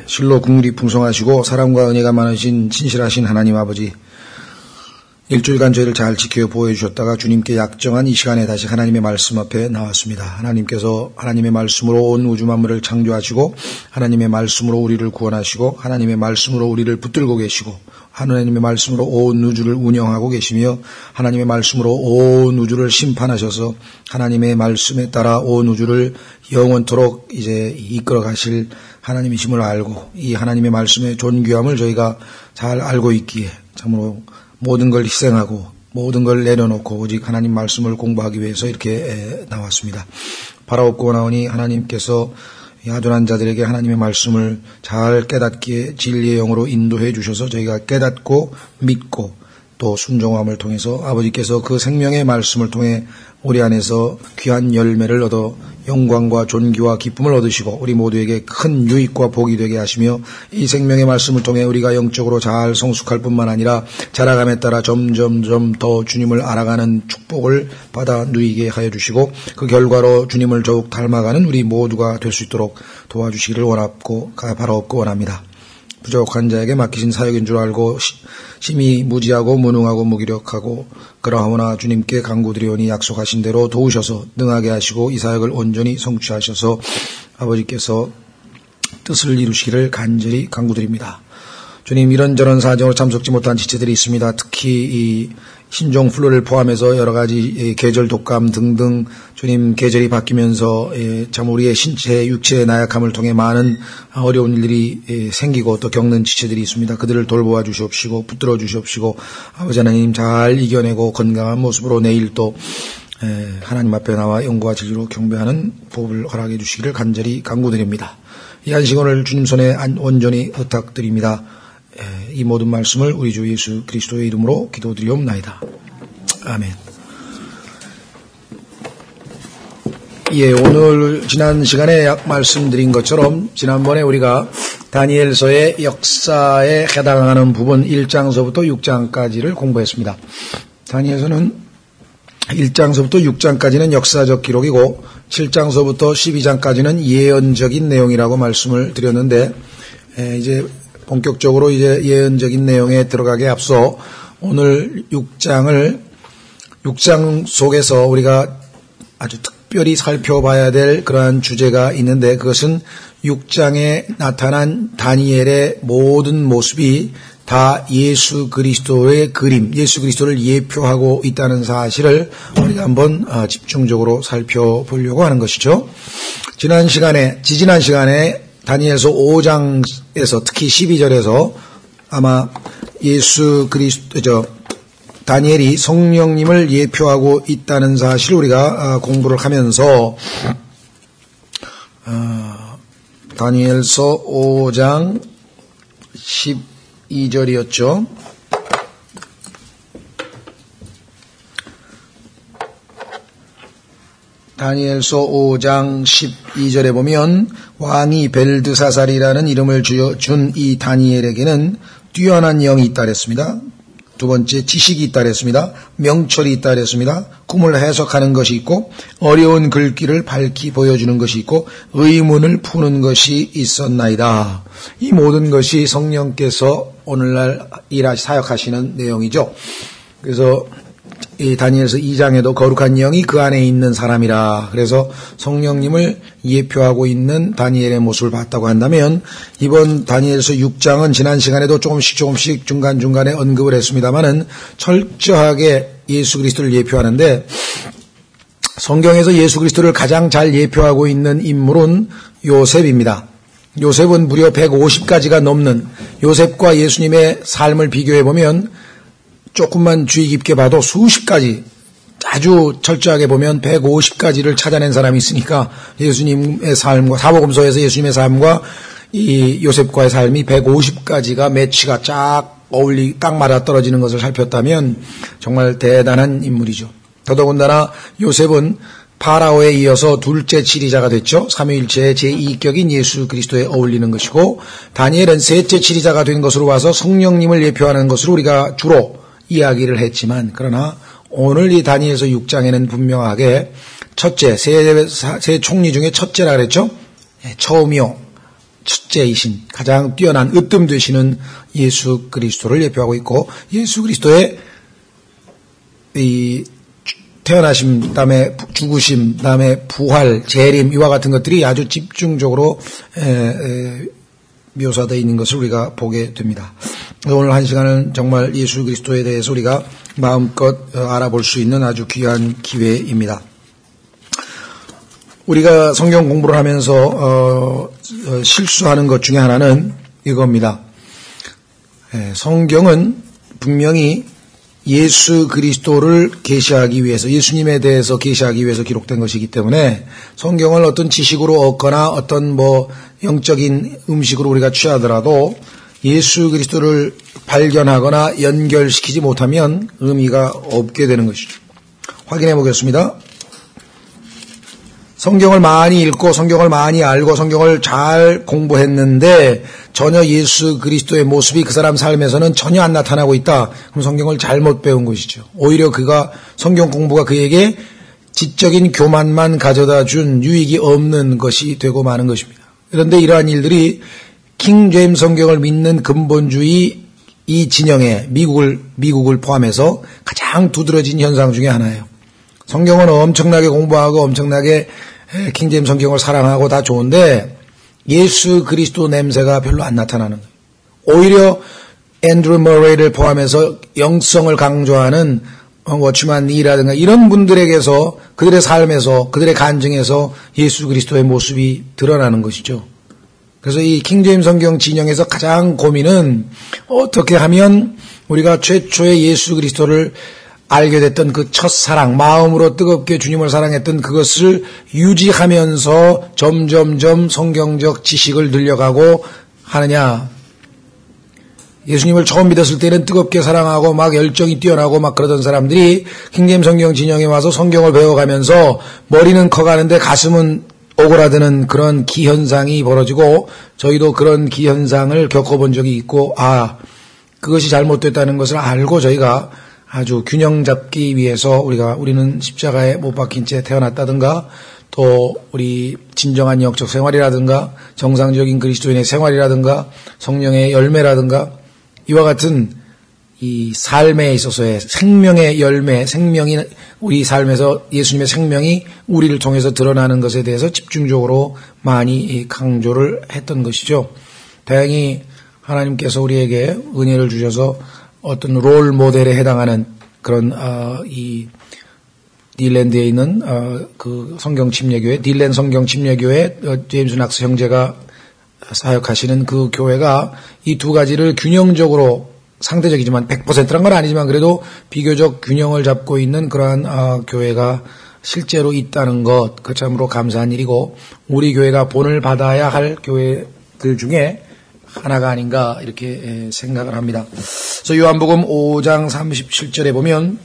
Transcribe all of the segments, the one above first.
실로 국률이 풍성하시고 사랑과 은혜가 많으신 진실하신 하나님 아버지, 일주일간 저희를 잘 지켜 보호해 주셨다가 주님께 약정한 이 시간에 다시 하나님의 말씀 앞에 나왔습니다. 하나님께서 하나님의 말씀으로 온 우주 만물을 창조하시고 하나님의 말씀으로 우리를 구원하시고 하나님의 말씀으로 우리를 붙들고 계시고 하나님의 말씀으로 온 우주를 운영하고 계시며 하나님의 말씀으로 온 우주를 심판하셔서 하나님의 말씀에 따라 온 우주를 영원토록 이제 이끌어 가실 하나님이심을 알고 이 하나님의 말씀의 존귀함을 저희가 잘 알고 있기에 참으로 모든 걸 희생하고 모든 걸 내려놓고 오직 하나님 말씀을 공부하기 위해서 이렇게 나왔습니다. 바라옵고 나오니 하나님께서 야둔한 자들에게 하나님의 말씀을 잘 깨닫기에 진리의 영으로 인도해 주셔서 저희가 깨닫고 믿고 또 순종함을 통해서 아버지께서 그 생명의 말씀을 통해 우리 안에서 귀한 열매를 얻어 영광과 존귀와 기쁨을 얻으시고 우리 모두에게 큰 유익과 복이 되게 하시며 이 생명의 말씀을 통해 우리가 영적으로 잘 성숙할 뿐만 아니라 자라감에 따라 점점점 더 주님을 알아가는 축복을 받아 누리게 하여 주시고 그 결과로 주님을 더욱 닮아가는 우리 모두가 될 수 있도록 도와주시기를 원하고 바라옵고 원합니다. 부족한 자에게 맡기신 사역인 줄 알고 심히 무지하고 무능하고 무기력하고 그러하오나 주님께 간구드리오니 약속하신 대로 도우셔서 능하게 하시고 이 사역을 온전히 성취하셔서 아버지께서 뜻을 이루시기를 간절히 간구드립니다. 주님, 이런저런 사정으로 참석지 못한 지체들이 있습니다. 특히 이 신종 플루를 포함해서 여러 가지 계절 독감 등등 주님 계절이 바뀌면서 참 우리의 신체 육체의 나약함을 통해 많은 어려운 일들이 생기고 또 겪는 지체들이 있습니다. 그들을 돌보아 주시옵시고 붙들어 주시옵시고 아버지 하나님 잘 이겨내고 건강한 모습으로 내일 또 하나님 앞에 나와 영광과 진리로 경배하는 복을 허락해 주시기를 간절히 간구드립니다. 이 한 시간을 주님 손에 온전히 부탁드립니다. 이 모든 말씀을 우리 주 예수 그리스도의 이름으로 기도드리옵나이다. 아멘. 예, 오늘 지난 시간에 말씀드린 것처럼 지난번에 우리가 다니엘서의 역사에 해당하는 부분 1장서부터 6장까지를 공부했습니다. 다니엘서는 1장서부터 6장까지는 역사적 기록이고 7장서부터 12장까지는 예언적인 내용이라고 말씀을 드렸는데 이제 본격적으로 이제 예언적인 내용에 들어가기에 앞서 오늘 6장 속에서 우리가 아주 특별히 살펴봐야 될 그러한 주제가 있는데 그것은 6장에 나타난 다니엘의 모든 모습이 다 예수 그리스도의 그림, 예수 그리스도를 예표하고 있다는 사실을 우리가 한번 집중적으로 살펴보려고 하는 것이죠. 지지난 시간에 다니엘서 5장에서 특히 12절에서 아마 다니엘이 성령님을 예표하고 있다는 사실을 우리가 공부를 하면서 다니엘서 5장 12절이었죠. 다니엘서 5장 12절에 보면 왕이 벨드사살이라는 이름을 준 이 다니엘에게는 뛰어난 영이 있다 그랬습니다. 두 번째, 지식이 있다 그랬습니다. 명철이 있다 그랬습니다. 꿈을 해석하는 것이 있고 어려운 글귀를 밝히 보여주는 것이 있고 의문을 푸는 것이 있었나이다. 이 모든 것이 성령께서 오늘날 사역하시는 내용이죠. 그래서 이 다니엘서 2장에도 거룩한 영이 그 안에 있는 사람이라 그래서 성령님을 예표하고 있는 다니엘의 모습을 봤다고 한다면 이번 다니엘서 6장은 지난 시간에도 조금씩 중간중간에 언급을 했습니다마는 철저하게 예수 그리스도를 예표하는데 성경에서 예수 그리스도를 가장 잘 예표하고 있는 인물은 요셉입니다. 요셉은 무려 150가지가 넘는 요셉과 예수님의 삶을 비교해보면 조금만 주의 깊게 봐도 수십 가지 아주 철저하게 보면 150가지를 찾아낸 사람이 있으니까 예수님의 삶과 사복음서에서 예수님의 삶과 이 요셉과의 삶이 150가지가 매치가 딱 맞아떨어지는 것을 살폈다면 정말 대단한 인물이죠. 더더군다나 요셉은 파라오에 이어서 둘째 치리자가 됐죠. 삼위일체의 제2격인 예수 그리스도에 어울리는 것이고 다니엘은 셋째 치리자가 된 것으로 와서 성령님을 예표하는 것으로 우리가 주로 이야기를 했지만 그러나 오늘 이 다니엘서 6장에는 분명하게 첫째, 세 총리 중에 첫째라 그랬죠. 처음이요. 첫째이신 가장 뛰어난 으뜸 되시는 예수 그리스도를 예표하고 있고, 예수 그리스도의 이 태어나심, 다음에 죽으심, 다음에 부활, 재림, 이와 같은 것들이 아주 집중적으로 묘사되어 있는 것을 우리가 보게 됩니다. 오늘 한 시간은 정말 예수 그리스도에 대해서 우리가 마음껏 알아볼 수 있는 아주 귀한 기회입니다. 우리가 성경 공부를 하면서 실수하는 것 중에 하나는 이겁니다. 성경은 분명히 예수 그리스도를 계시하기 위해서, 예수님에 대해서 계시하기 위해서 기록된 것이기 때문에 성경을 어떤 지식으로 얻거나 어떤 영적인 음식으로 우리가 취하더라도 예수 그리스도를 발견하거나 연결시키지 못하면 의미가 없게 되는 것이죠. 확인해 보겠습니다. 성경을 많이 읽고 성경을 많이 알고 성경을 잘 공부했는데 전혀 예수 그리스도의 모습이 그 사람 삶에서는 전혀 안 나타나고 있다. 그럼 성경을 잘못 배운 것이죠. 오히려 성경 공부가 그에게 지적인 교만만 가져다 준 유익이 없는 것이 되고 마는 것입니다. 그런데 이러한 일들이 킹 제임스 성경을 믿는 근본주의 이 진영에 미국을 포함해서 가장 두드러진 현상 중에 하나예요. 성경은 엄청나게 공부하고 엄청나게 킹 제임스 성경을 사랑하고 다 좋은데 예수 그리스도 냄새가 별로 안 나타나는 거예요. 오히려 앤드루 머레이를 포함해서 영성을 강조하는 워치만 리라든가 이런 분들에게서 그들의 삶에서 그들의 간증에서 예수 그리스도의 모습이 드러나는 것이죠. 그래서 이 킹 제임스 성경 진영에서 가장 고민은 어떻게 하면 우리가 최초의 예수 그리스도를 알게 됐던 그 첫사랑, 마음으로 뜨겁게 주님을 사랑했던 그것을 유지하면서 점점점 성경적 지식을 늘려가고 하느냐. 예수님을 처음 믿었을 때는 뜨겁게 사랑하고 막 열정이 뛰어나고 막 그러던 사람들이 킹제임스 성경 진영에 와서 성경을 배워가면서 머리는 커가는데 가슴은 오그라드는 그런 기현상이 벌어지고, 저희도 그런 기현상을 겪어본 적이 있고, 그것이 잘못됐다는 것을 알고 저희가 아주 균형 잡기 위해서 우리는 십자가에 못 박힌 채 태어났다든가, 또 우리 진정한 영적 생활이라든가 정상적인 그리스도인의 생활이라든가 성령의 열매라든가 이와 같은 이 삶에 있어서의 생명의 열매, 생명이 우리 삶에서 예수님의 생명이 우리를 통해서 드러나는 것에 대해서 집중적으로 많이 강조를 했던 것이죠. 다행히 하나님께서 우리에게 은혜를 주셔서 어떤 롤 모델에 해당하는 그런 이 딜랜드에 있는 그 성경 침례교회, 딜랜 성경 침례교회 제임스 낙스 형제가 사역하시는 그 교회가 이 두 가지를 균형적으로, 상대적이지만 100%란 건 아니지만 그래도 비교적 균형을 잡고 있는 그러한 교회가 실제로 있다는 것, 그 참으로 감사한 일이고 우리 교회가 본을 받아야 할 교회들 중에 하나가 아닌가 이렇게 생각을 합니다. 그래서 요한복음 5장 37절에 보면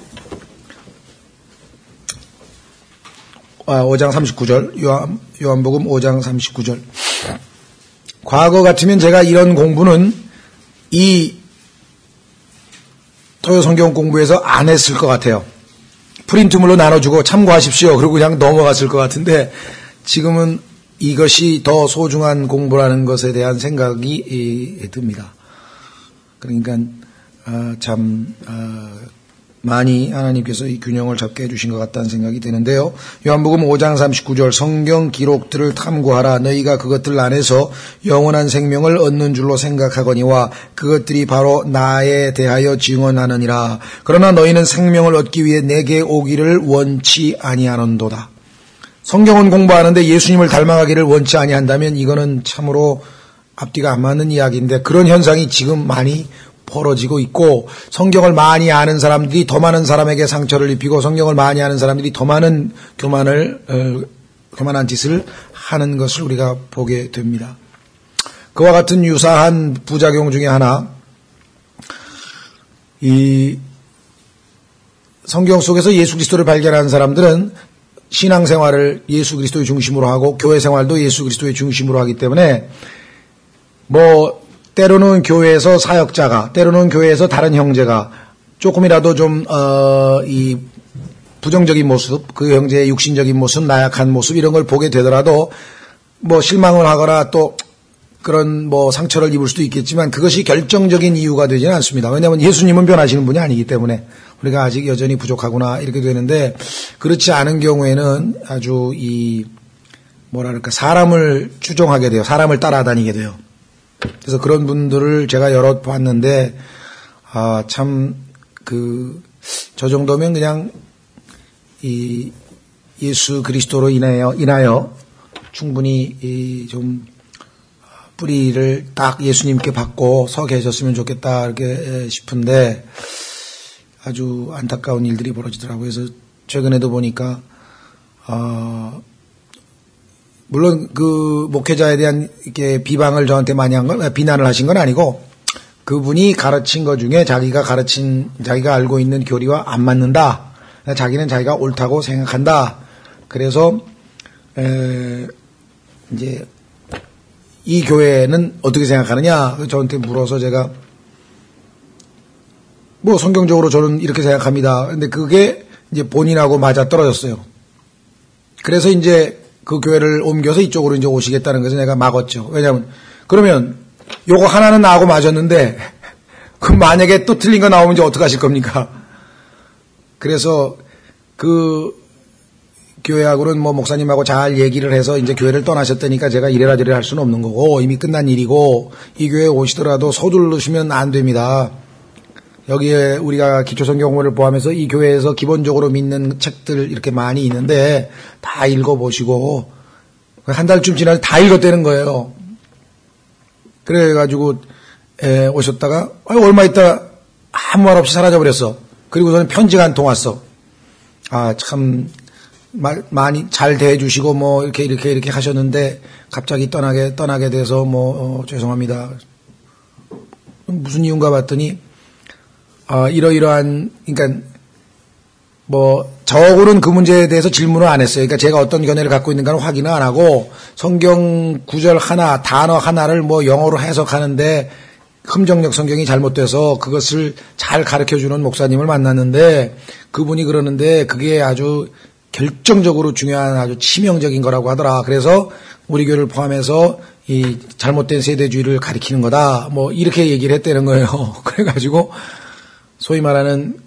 5장 39절, 요한복음 5장 39절. 과거 같으면 제가 이런 공부는 이 토요 성경 공부에서 안 했을 것 같아요. 프린트물로 나눠주고 참고하십시오. 그리고 그냥 넘어갔을 것 같은데 지금은 이것이 더 소중한 공부라는 것에 대한 생각이 듭니다. 그러니까 많이 하나님께서 이 균형을 잡게 해주신 것 같다는 생각이 드는데요. 요한복음 5장 39절, 성경 기록들을 탐구하라. 너희가 그것들 안에서 영원한 생명을 얻는 줄로 생각하거니와 그것들이 바로 나에 대하여 증언하느니라. 그러나 너희는 생명을 얻기 위해 내게 오기를 원치 아니하는도다. 성경은 공부하는데 예수님을 닮아가기를 원치 아니한다면 이거는 참으로 앞뒤가 안 맞는 이야기인데, 그런 현상이 지금 많이 벌어지고 있고, 성경을 많이 아는 사람들이 더 많은 사람에게 상처를 입히고 성경을 많이 아는 사람들이 더 많은 교만한 짓을 하는 것을 우리가 보게 됩니다. 그와 같은 유사한 부작용 중에 하나, 이 성경 속에서 예수 그리스도를 발견한 사람들은 신앙생활을 예수 그리스도의 중심으로 하고 교회 생활도 예수 그리스도의 중심으로 하기 때문에 때로는 교회에서 사역자가, 때로는 교회에서 다른 형제가 조금이라도 이 부정적인 모습, 그 형제의 육신적인 모습, 나약한 모습 이런 걸 보게 되더라도 실망을 하거나 또 그런 뭐 상처를 입을 수도 있겠지만 그것이 결정적인 이유가 되지는 않습니다. 왜냐하면 예수님은 변하시는 분이 아니기 때문에 우리가 아직 여전히 부족하구나 이렇게 되는데, 그렇지 않은 경우에는 아주 뭐랄까 사람을 추종하게 돼요. 사람을 따라다니게 돼요. 그래서 그런 분들을 제가 여러 봤는데 참 저 정도면 그냥 예수 그리스도로 인하여 충분히 좀 뿌리를 딱 예수님께 받고 서 계셨으면 좋겠다 이렇게 싶은데 아주 안타까운 일들이 벌어지더라고요. 그래서 최근에도 보니까 물론 그 목회자에 대한 이렇게 비방을 저한테 많이 비난을 하신 건 아니고, 그분이 가르친 것 중에 자기가 알고 있는 교리와 안 맞는다. 자기는 자기가 옳다고 생각한다. 그래서 이제 이 교회는 어떻게 생각하느냐 저한테 물어서 제가 뭐 성경적으로 저는 이렇게 생각합니다. 근데 그게 이제 본인하고 맞아 떨어졌어요. 그래서 이제 그 교회를 옮겨서 이쪽으로 이제 오시겠다는 것을 내가 막았죠. 왜냐하면 그러면 요거 하나는 나하고 맞았는데 그 만약에 또 틀린 거 나오면 이제 어떡하실 겁니까? 그래서 그 교회하고는 뭐 목사님하고 잘 얘기를 해서 이제 교회를 떠나셨다니까 제가 이래라 저래라 할 수는 없는 거고, 이미 끝난 일이고 이 교회에 오시더라도 서두르시면 안 됩니다. 여기에 우리가 기초성경공부를 포함해서 이 교회에서 기본적으로 믿는 책들 이렇게 많이 있는데 다 읽어보시고, 한 달쯤 지나서 다 읽었다는 거예요. 그래가지고 오셨다가 얼마 있다 아무 말 없이 사라져버렸어. 그리고 저는 편지가 한 통 왔어. 참 많이 잘 대해주시고 뭐 이렇게 하셨는데 갑자기 떠나게 돼서 죄송합니다. 무슨 이유인가 봤더니 이러이러한, 그러니까 저하고는 그 문제에 대해서 질문을 안 했어요. 그러니까 제가 어떤 견해를 갖고 있는가는 확인을 안 하고 성경 구절 하나, 단어 하나를 영어로 해석하는데 흠정력 성경이 잘못돼서 그것을 잘 가르쳐주는 목사님을 만났는데, 그분이 그러는데 그게 아주 결정적으로 중요한 아주 치명적인 거라고 하더라. 그래서 우리 교회를 포함해서 이 잘못된 세대주의를 가리키는 거다. 이렇게 얘기를 했다는 거예요. 그래가지고 소위 말하는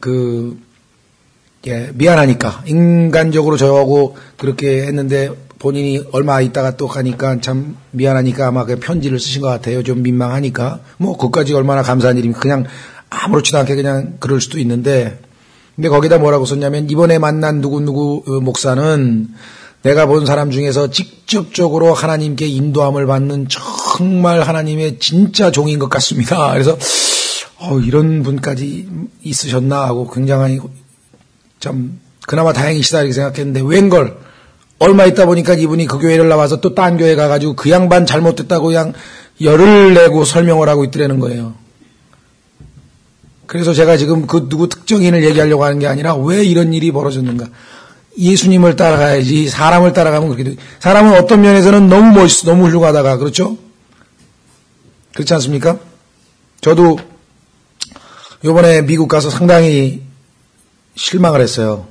미안하니까, 인간적으로 저하고 그렇게 했는데 본인이 얼마 있다가 또 가니까 참 미안하니까 아마 그 편지를 쓰신 것 같아요. 좀 민망하니까. 그것까지 얼마나 감사한 일입니까. 그냥 아무렇지도 않게 그냥 그럴 수도 있는데, 근데 거기다 뭐라고 썼냐면, 이번에 만난 누구 목사는 내가 본 사람 중에서 직접적으로 하나님께 인도함을 받는 정말 하나님의 진짜 종인 것 같습니다. 그래서 이런 분까지 있으셨나 하고 굉장히 참 그나마 다행이시다 이렇게 생각했는데, 웬걸 얼마 있다 보니까 이분이 그 교회를 나와서 또 딴 교회 가가지고 그 양반 잘못됐다고 그냥 열을 내고 설명을 하고 있더라는 거예요. 그래서 제가 지금 그 누구 특정인을 얘기하려고 하는 게 아니라 왜 이런 일이 벌어졌는가. 예수님을 따라가야지 사람을 따라가면 그렇게 돼. 사람은 어떤 면에서는 너무 멋있어, 너무 훌륭하다가, 그렇죠? 그렇지 않습니까? 저도 요번에 미국 가서 상당히 실망을 했어요.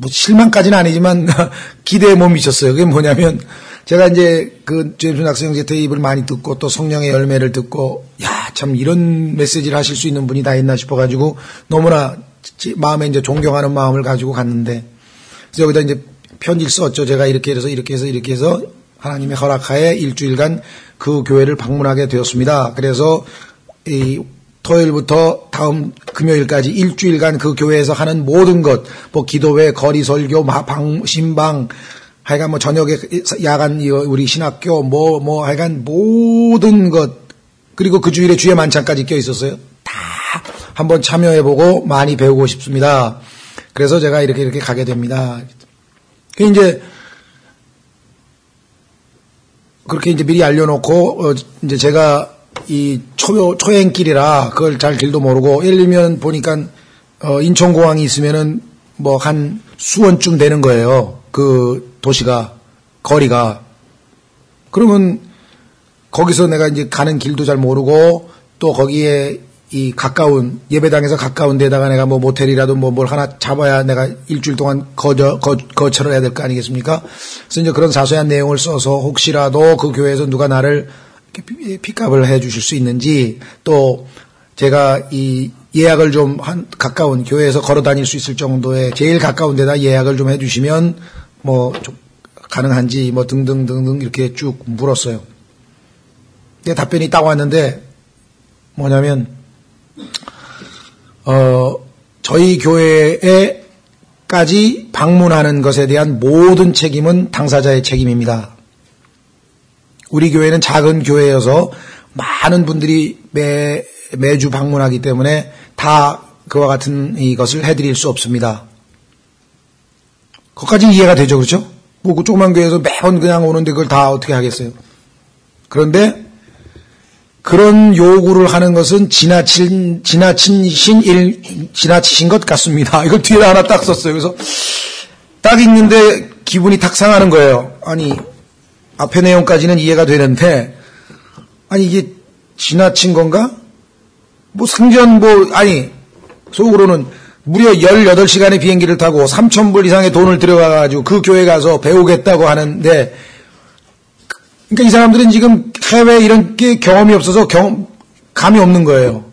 실망까지는 아니지만 기대에 못 미쳤어요. 그게 뭐냐면, 제가 이제 그 제임스 낙성제 테이프를 많이 듣고 또 성령의 열매를 듣고, 참 이런 메시지를 하실 수 있는 분이 다 있나 싶어가지고 너무나 마음에 이제 존경하는 마음을 가지고 갔는데, 그래서 여기다 이제 편지를 썼죠. 제가 이렇게 해서 하나님의 허락하에 일주일간 그 교회를 방문하게 되었습니다. 그래서 이 토요일부터 다음 금요일까지 일주일간 그 교회에서 하는 모든 것, 기도회, 거리 설교, 신방, 하여간 저녁에 야간 우리 신학교, 하여간 모든 것, 그리고 그 주일에 주의 만찬까지 껴 있었어요. 다 한번 참여해보고 많이 배우고 싶습니다. 그래서 제가 이렇게 가게 됩니다. 이제 그렇게 이제 미리 알려놓고, 이제 제가 이 초행길이라 그걸 잘 길도 모르고, 예를 들면 보니까 인천공항이 있으면은 한 수원쯤 되는 거예요. 그 도시가, 거리가. 그러면 거기서 내가 이제 가는 길도 잘 모르고, 또 거기에 이 가까운, 예배당에서 가까운 데다가 내가 모텔이라도 뭘 하나 잡아야 내가 일주일 동안 거처를 해야 될 거 아니겠습니까? 그래서 이제 그런 사소한 내용을 써서 혹시라도 그 교회에서 누가 나를 픽업을 해 주실 수 있는지, 또 제가 이 예약을 좀 가까운 교회에서 걸어 다닐 수 있을 정도의 제일 가까운 데다 예약을 좀 해 주시면 뭐 좀 가능한지 뭐 등등등등 이렇게 쭉 물었어요. 근데 답변이 딱 왔는데 뭐냐면 저희 교회에까지 방문하는 것에 대한 모든 책임은 당사자의 책임입니다. 우리 교회는 작은 교회여서 많은 분들이 매주 방문하기 때문에 다 그와 같은 이것을 해드릴 수 없습니다. 그것까지 이해가 되죠, 그렇죠? 뭐 그 조그만 교회에서 매번 그냥 오는데 그걸 다 어떻게 하겠어요? 그런데 그런 요구를 하는 것은 지나치신 것 같습니다. 이걸 뒤에 하나 딱 썼어요. 그래서 딱 읽는데 기분이 탁 상하는 거예요. 아니, 앞에 내용까지는 이해가 되는데, 아니, 이게 지나친 건가? 뭐 생전 아니, 속으로는 무려 18시간의 비행기를 타고 3,000불 이상의 돈을 들여가가지고 그 교회 가서 배우겠다고 하는데, 그러니까 이 사람들은 지금 해외 이런 게 경험이 없어서 감이 없는 거예요.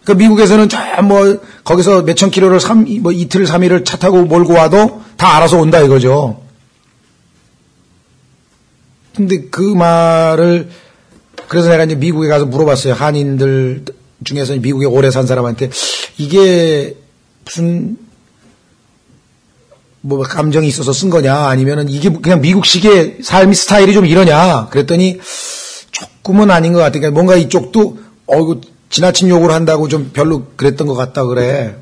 그러니까 미국에서는 거기서 몇천 킬로를 이틀, 3일을 차 타고 몰고 와도 다 알아서 온다 이거죠. 근데 그 말을, 그래서 내가 이제 미국에 가서 물어봤어요. 한인들 중에서 미국에 오래 산 사람한테, 이게 무슨, 감정이 있어서 쓴 거냐, 아니면은 이게 그냥 미국식의 삶 스타일이 좀 이러냐, 그랬더니 조금은 아닌 것 같아. 그러니까 뭔가 이쪽도, 지나친 요구를 한다고 좀 별로 그랬던 것 같다 그래.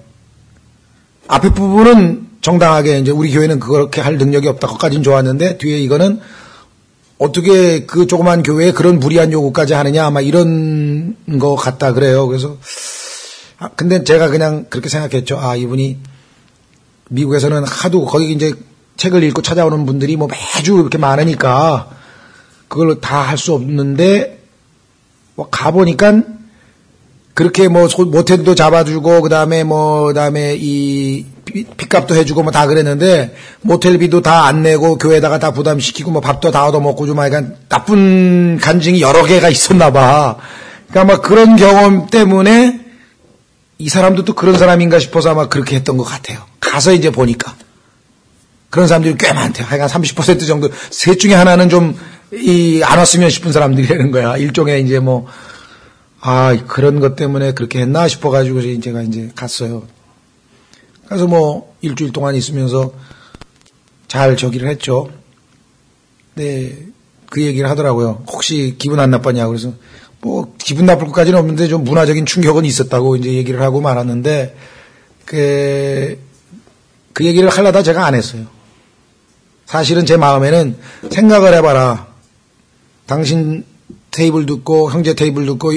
앞에 부분은 정당하게 이제 우리 교회는 그렇게 할 능력이 없다. 거기까지는 좋았는데, 뒤에 이거는 어떻게 그 조그만 교회에 그런 무리한 요구까지 하느냐, 아마 이런 거 같다 그래요. 그래서, 근데 제가 그냥 그렇게 생각했죠. 이분이 미국에서는 하도 거기 이제 책을 읽고 찾아오는 분들이 매주 이렇게 많으니까 그걸 다 할 수 없는데, 가보니까 그렇게 모텔도 잡아주고, 그 다음에 이 빚값도 해주고 다 그랬는데, 모텔비도 다 안 내고 교회에다가 다 부담시키고 밥도 다 얻어먹고 좀 약간 나쁜 간증이 여러 개가 있었나 봐. 그러니까 아마 그런 경험 때문에 이 사람도 또 그런 사람인가 싶어서 아마 그렇게 했던 것 같아요. 가서 이제 보니까. 그런 사람들이 꽤 많대요. 하여간 30% 정도, 셋 중에 하나는 좀, 안 왔으면 싶은 사람들이라는 거야. 일종의 이제 그런 것 때문에 그렇게 했나 싶어가지고 제가 이제 갔어요. 그래서 일주일 동안 있으면서 잘 저기를 했죠. 네, 그 얘기를 하더라고요. 혹시 기분 안 나빴냐고. 그래서 기분 나쁠 것까지는 없는데 좀 문화적인 충격은 있었다고 이제 얘기를 하고 말았는데, 그 얘기를 하려다 제가 안 했어요. 사실은 제 마음에는 생각을 해봐라. 당신 테이블 듣고, 형제 테이블 듣고,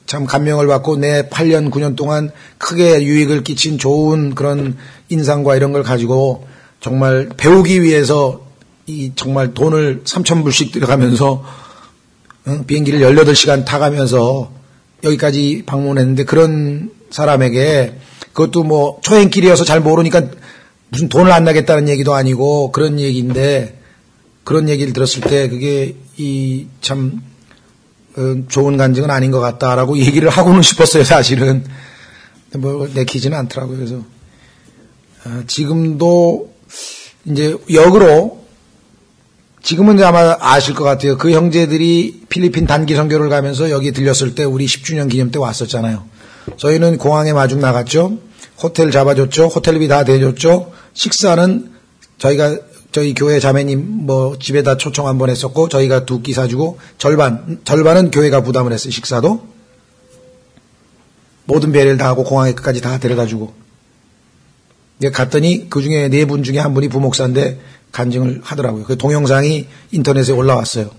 참 감명을 받고 내 8년, 9년 동안 크게 유익을 끼친 좋은 그런 인상과 이런 걸 가지고 정말 배우기 위해서 정말 돈을 3,000불씩 들어가면서 비행기를 18시간 타가면서 여기까지 방문했는데, 그런 사람에게 그것도 초행길이어서 잘 모르니까 무슨 돈을 안 나겠다는 얘기도 아니고 그런 얘기인데, 그런 얘기를 들었을 때 그게 참 좋은 간증은 아닌 것 같다라고 얘기를 하고는 싶었어요, 사실은. 내키지는 않더라고요. 그래서 지금도 이제 역으로, 지금은 이제 아마 아실 것 같아요. 그 형제들이 필리핀 단기 선교를 가면서 여기 들렸을 때 우리 10주년 기념 때 왔었잖아요. 저희는 공항에 마중 나갔죠. 호텔 잡아줬죠. 호텔비 다 대줬죠. 식사는 저희 교회 자매님 집에다 초청 한번 했었고, 저희가 2끼 사주고, 절반은 교회가 부담을 했어요, 식사도. 모든 배려를 다 하고 공항에 끝까지 다 데려다 주고. 갔더니 그 중에 4분 중에 한 분이 부목사인데 간증을 하더라고요. 그 동영상이 인터넷에 올라왔어요.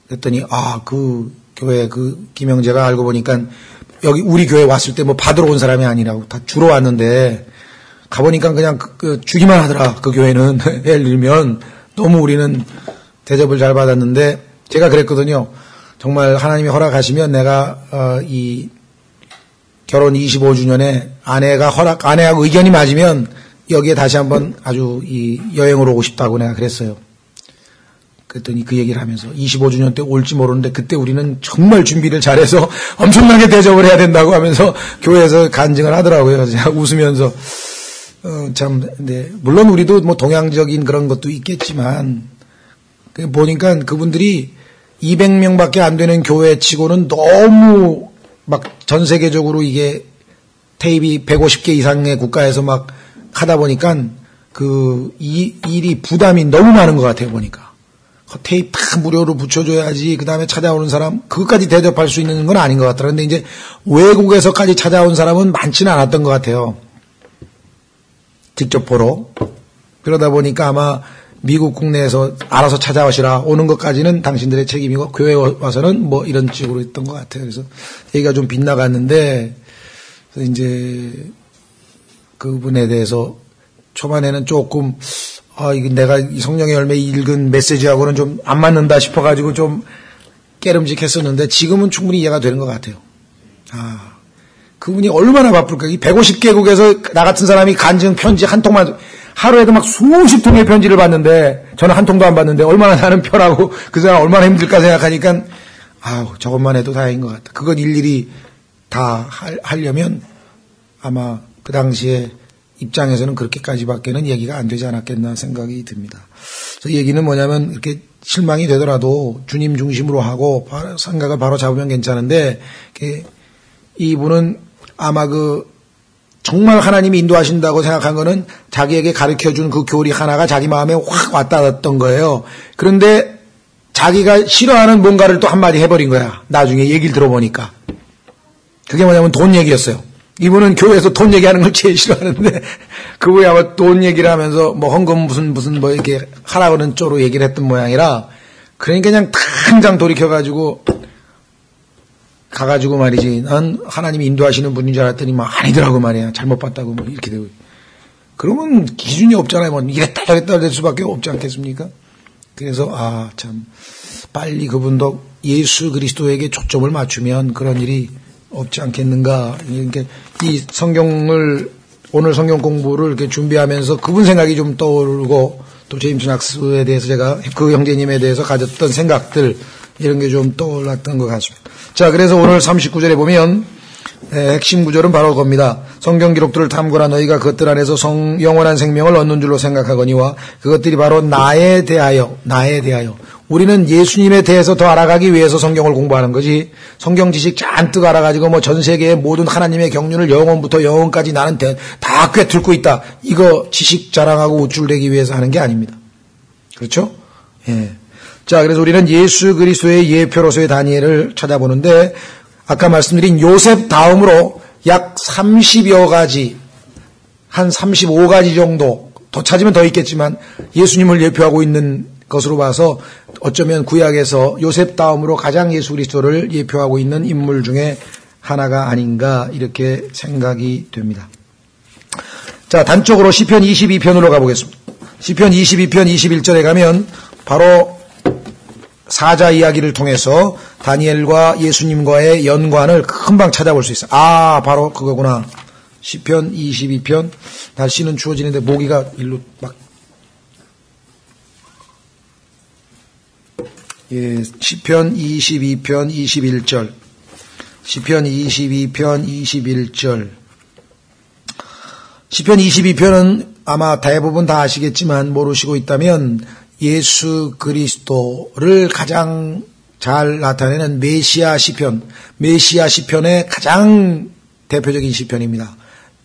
그랬더니, 그 교회 김영재가 알고 보니까 여기 우리 교회 왔을 때 받으러 온 사람이 아니라고, 다 주러 왔는데, 가보니까 그냥 주기만 하더라, 그 교회는. 예를 들면, 너무 우리는 대접을 잘 받았는데, 제가 그랬거든요. 정말 하나님이 허락하시면 내가, 이 결혼 25주년에 아내하고 의견이 맞으면 여기에 다시 한번 아주 여행으로 오고 싶다고 내가 그랬어요. 그랬더니 그 얘기를 하면서 25주년 때 올지 모르는데 그때 우리는 정말 준비를 잘해서 엄청나게 대접을 해야 된다고 하면서 교회에서 간증을 하더라고요. 그래서 제가 웃으면서 참, 네. 물론 우리도 뭐 동양적인 그런 것도 있겠지만 보니까 그분들이 200명밖에 안 되는 교회 치고는 너무 막 전 세계적으로 이게 테이프 150개 이상의 국가에서 막 하다 보니까 그 일이 부담이 너무 많은 것 같아요, 보니까. 테이프 다 무료로 붙여줘야지, 그 다음에 찾아오는 사람, 그것까지 대접할 수 있는 건 아닌 것 같더라고요. 근데 이제 외국에서까지 찾아온 사람은 많지는 않았던 것 같아요. 직접 보러. 그러다 보니까 아마 미국 국내에서 알아서 찾아오시라, 오는 것까지는 당신들의 책임이고 교회에 와서는 뭐 이런 식으로 했던 것 같아요. 그래서 얘기가 좀 빗나갔는데, 그래서 이제 그분에 대해서 초반에는 조금 이거 내가 이 성령의 열매 읽은 메시지하고는 좀 안 맞는다 싶어가지고 좀 깨름직했었는데 지금은 충분히 이해가 되는 것 같아요. 그분이 얼마나 바쁠까. 이 150개국에서 나 같은 사람이 간증 편지 한 통만, 하루에도 막 수십 통의 편지를 받는데, 저는 한 통도 안 받는데, 얼마나 나는 편하고, 그 사람 얼마나 힘들까 생각하니까, 저것만 해도 다행인 것 같다. 그건 일일이 다 하려면 아마 그 당시에 입장에서는 그렇게까지밖에는 얘기가 안 되지 않았겠나 생각이 듭니다. 그래서 얘기는 뭐냐면, 이렇게 실망이 되더라도 주님 중심으로 하고, 생각을 바로 잡으면 괜찮은데, 이분은 아마 정말 하나님이 인도하신다고 생각한 거는 자기에게 가르쳐준 그 교리 하나가 자기 마음에 확 와닿았던 거예요. 그런데 자기가 싫어하는 뭔가를 또 한마디 해버린 거야. 나중에 얘기를 들어보니까. 그게 뭐냐면 돈 얘기였어요. 이분은 교회에서 돈 얘기하는 걸 제일 싫어하는데 그분이 아마 돈 얘기를 하면서 뭐 헌금 무슨 뭐 이렇게 하라고는 쪽으로 얘기를 했던 모양이라, 그러니까 그냥 당장 돌이켜가지고 가가지고 말이지, 난 하나님이 인도하시는 분인 줄 알았더니 막 아니더라고 말이야. 잘못 봤다고 뭐 이렇게 되고. 그러면 기준이 없잖아요. 뭐 이랬다 저랬다 될 수밖에 없지 않겠습니까? 그래서 참 빨리 그분도 예수 그리스도에게 초점을 맞추면 그런 일이 없지 않겠는가. 이렇게 이 성경을, 오늘 성경 공부를 이렇게 준비하면서 그분 생각이 좀 떠오르고, 또 제임스 낙스에 대해서 제가 그 형제님에 대해서 가졌던 생각들, 이런 게 좀 떠올랐던 것 같습니다. 자, 그래서 오늘 39절에 보면 핵심 구절은 바로 겁니다. 성경 기록들을 탐구하라. 너희가 그것들 안에서 영원한 생명을 얻는 줄로 생각하거니와 그것들이 바로 나에 대하여. 우리는 예수님에 대해서 더 알아가기 위해서 성경을 공부하는 거지, 성경 지식 잔뜩 알아가지고 뭐 전 세계의 모든 하나님의 경륜을 영원부터 영원까지 나는 다 꿰뚫고 있다, 이거 지식 자랑하고 우쭐대기 위해서 하는 게 아닙니다. 그렇죠? 예. 자, 그래서 우리는 예수 그리스도의 예표로서의 다니엘을 찾아보는데, 아까 말씀드린 요셉 다음으로 약 30여 가지, 한 35가지 정도, 더 찾으면 더 있겠지만 예수님을 예표하고 있는 것으로 봐서 어쩌면 구약에서 요셉 다음으로 가장 예수 그리스도를 예표하고 있는 인물 중에 하나가 아닌가, 이렇게 생각이 됩니다. 자, 단적으로 시편 22편으로 가보겠습니다. 시편 22편 21절에 가면 바로 사자 이야기를 통해서 다니엘과 예수님과의 연관을 금방 찾아볼 수 있어요. 바로 그거구나. 시편 22편. 날씨는 추워지는데 모기가 일로 막. 예, 시편 22편 21절. 시편 22편 21절. 시편 22편은 아마 대부분 다 아시겠지만 모르시고 있다면 예수 그리스도를 가장 잘 나타내는 메시아 시편, 메시아 시편의 가장 대표적인 시편입니다.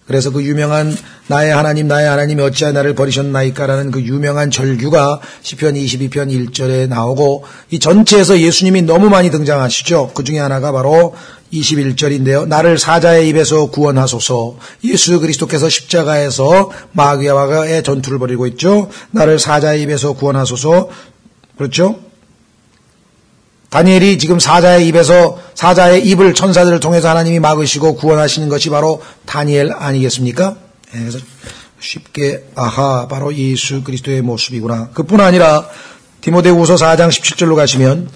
그래서 그 유명한 나의 하나님 어찌하여 나를 버리셨나이까라는 그 유명한 절규가 시편 22편 1절에 나오고, 이 전체에서 예수님이 너무 많이 등장하시죠. 그 중에 하나가 바로 21절인데요. 나를 사자의 입에서 구원하소서. 예수 그리스도께서 십자가에서 마귀와의 전투를 벌이고 있죠. 나를 사자의 입에서 구원하소서. 그렇죠? 다니엘이 지금 사자의 입을 천사들을 통해서 하나님이 막으시고 구원하시는 것이 바로 다니엘 아니겠습니까? 그래서 쉽게 바로 예수 그리스도의 모습이구나. 그뿐 아니라 디모데후서 4장 17절로 가시면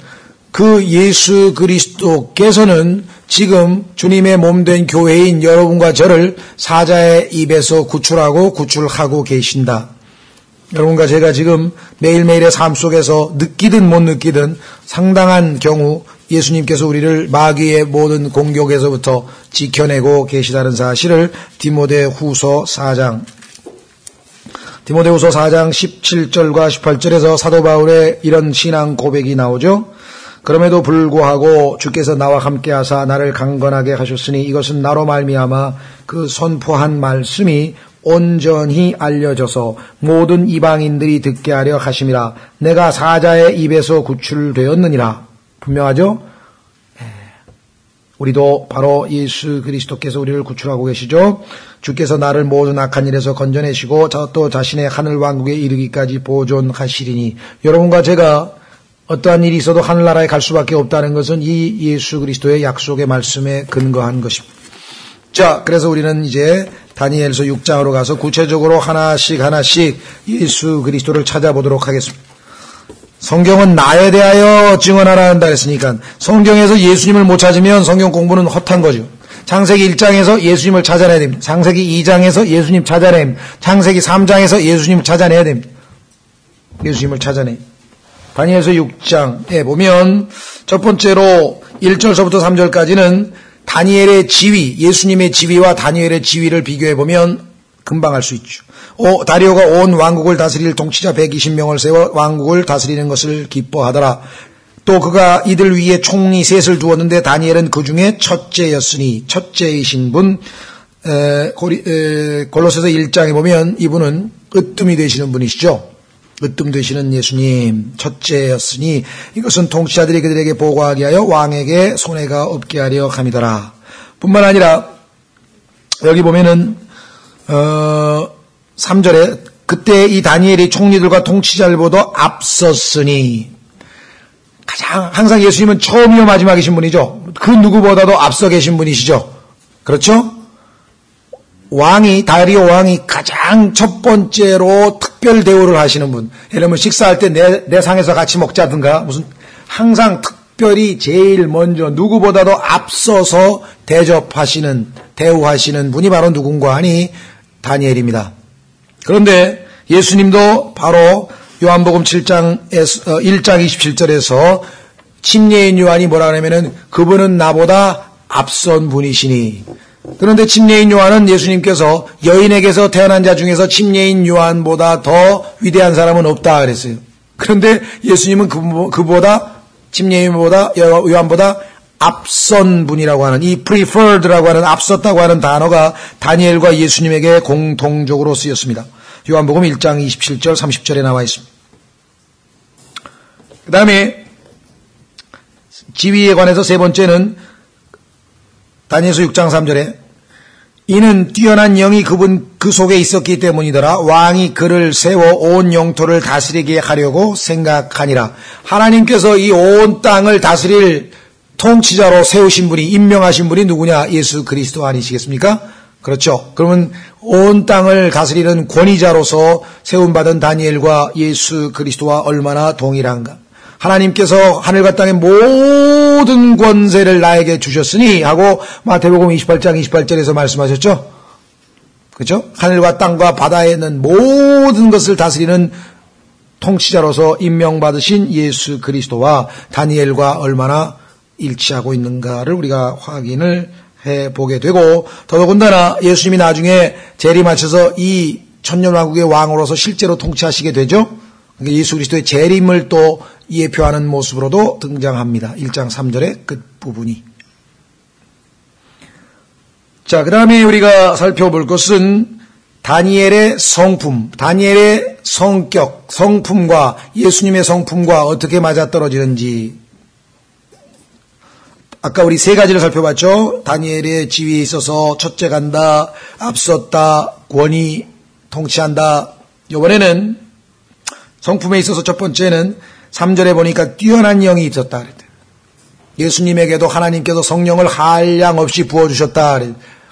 그 예수 그리스도께서는 지금 주님의 몸된 교회인 여러분과 저를 사자의 입에서 구출하고 계신다. 여러분과 제가 지금 매일매일의 삶 속에서 느끼든 못 느끼든 상당한 경우 예수님께서 우리를 마귀의 모든 공격에서부터 지켜내고 계시다는 사실을 디모데후서 4장 17절과 18절에서 사도 바울의 이런 신앙 고백이 나오죠. 그럼에도 불구하고 주께서 나와 함께 하사 나를 강건하게 하셨으니 이것은 나로 말미암아 그 선포한 말씀이 온전히 알려져서 모든 이방인들이 듣게 하려 하심이라. 내가 사자의 입에서 구출되었느니라. 분명하죠? 우리도 바로 예수 그리스도께서 우리를 구출하고 계시죠. 주께서 나를 모든 악한 일에서 건져내시고 또 자신의 하늘 왕국에 이르기까지 보존하시리니. 여러분과 제가 어떠한 일이 있어도 하늘나라에 갈 수밖에 없다는 것은 이 예수 그리스도의 약속의 말씀에 근거한 것입니다. 자, 그래서 우리는 이제 다니엘서 6장으로 가서 구체적으로 하나씩 예수 그리스도를 찾아보도록 하겠습니다. 성경은 나에 대하여 증언하라 한다 했으니까 성경에서 예수님을 못 찾으면 성경 공부는 헛한 거죠. 창세기 1장에서 예수님을 찾아내야 됩니다. 창세기 2장에서 예수님 찾아내야 됩니다. 창세기 3장에서 예수님을 찾아내야 됩니다. 예수님을 찾아내. 다니엘서 6장에 보면 첫 번째로 1절서부터 3절까지는 다니엘의 지위, 예수님의 지위와 다니엘의 지위를 비교해 보면 금방 알 수 있죠. 다리오가 온 왕국을 다스릴 통치자 120명을 세워 왕국을 다스리는 것을 기뻐하더라. 또 그가 이들 위에 총리 셋을 두었는데 다니엘은 그 중에 첫째였으니, 첫째이신 분, 골로새서 1장에 보면 이분은 으뜸이 되시는 분이시죠. 으뜸 되시는 예수님, 첫째였으니 이것은 통치자들이 그들에게 보고하게 하여 왕에게 손해가 없게 하려 함이더라. 뿐만 아니라 여기 보면은 3절에 그때 이 다니엘이 총리들과 통치자들보다 앞섰으니, 항상 예수님은 처음이요 마지막이신 분이죠. 그 누구보다도 앞서 계신 분이시죠. 그렇죠? 다리오 왕이 가장 첫 번째로 특별 대우를 하시는 분. 예를 들면 식사할 때 내 상에서 같이 먹자든가 무슨 항상 특별히 제일 먼저 누구보다도 앞서서 대우하시는 분이 바로 누군가 하니 다니엘입니다. 그런데 예수님도 바로 요한복음 1장 27절에서 침례인 요한이 뭐라 하냐면은 그분은 나보다 앞선 분이시니. 그런데 침례인 요한은 예수님께서 여인에게서 태어난 자 중에서 침례인 요한보다 더 위대한 사람은 없다 그랬어요. 그런데 예수님은 침례인보다 요한보다 앞선 분이라고 하는, 이 preferred라고 하는, 앞섰다고 하는 단어가 다니엘과 예수님에게 공통적으로 쓰였습니다. 요한복음 1장 27절 30절에 나와 있습니다. 그 다음에 지위에 관해서 세 번째는 다니엘서 6장 3절에 이는 뛰어난 영이 그 속에 있었기 때문이더라. 왕이 그를 세워 온 영토를 다스리게 하려고 생각하니라. 하나님께서 이 온 땅을 다스릴 통치자로 세우신 분이, 임명하신 분이 누구냐? 예수 그리스도 아니시겠습니까? 그렇죠. 그러면 온 땅을 다스리는 권위자로서 세움받은 다니엘과 예수 그리스도와 얼마나 동일한가. 하나님께서 하늘과 땅의 모든 권세를 나에게 주셨으니 하고 마태복음 28장 28절에서 말씀하셨죠. 그렇죠? 하늘과 땅과 바다에 있는 모든 것을 다스리는 통치자로서 임명받으신 예수 그리스도와 다니엘과 얼마나 일치하고 있는가를 우리가 확인을 해보게 되고, 더더군다나 예수님이 나중에 재림하셔서 이 천년왕국의 왕으로서 실제로 통치하시게 되죠. 예수 그리스도의 재림을 또 예표하는 모습으로도 등장합니다. 1장 3절의 끝부분이. 자, 그 다음에 우리가 살펴볼 것은 다니엘의 성품, 다니엘의 성격, 성품과 예수님의 성품과 어떻게 맞아떨어지는지. 아까 우리 세 가지를 살펴봤죠. 다니엘의 지위에 있어서 첫째 간다, 앞섰다, 권위, 통치한다. 이번에는 성품에 있어서 첫 번째는 3절에 보니까 뛰어난 영이 있었다 그랬대요. 예수님에게도 하나님께서 성령을 한량없이 부어주셨다.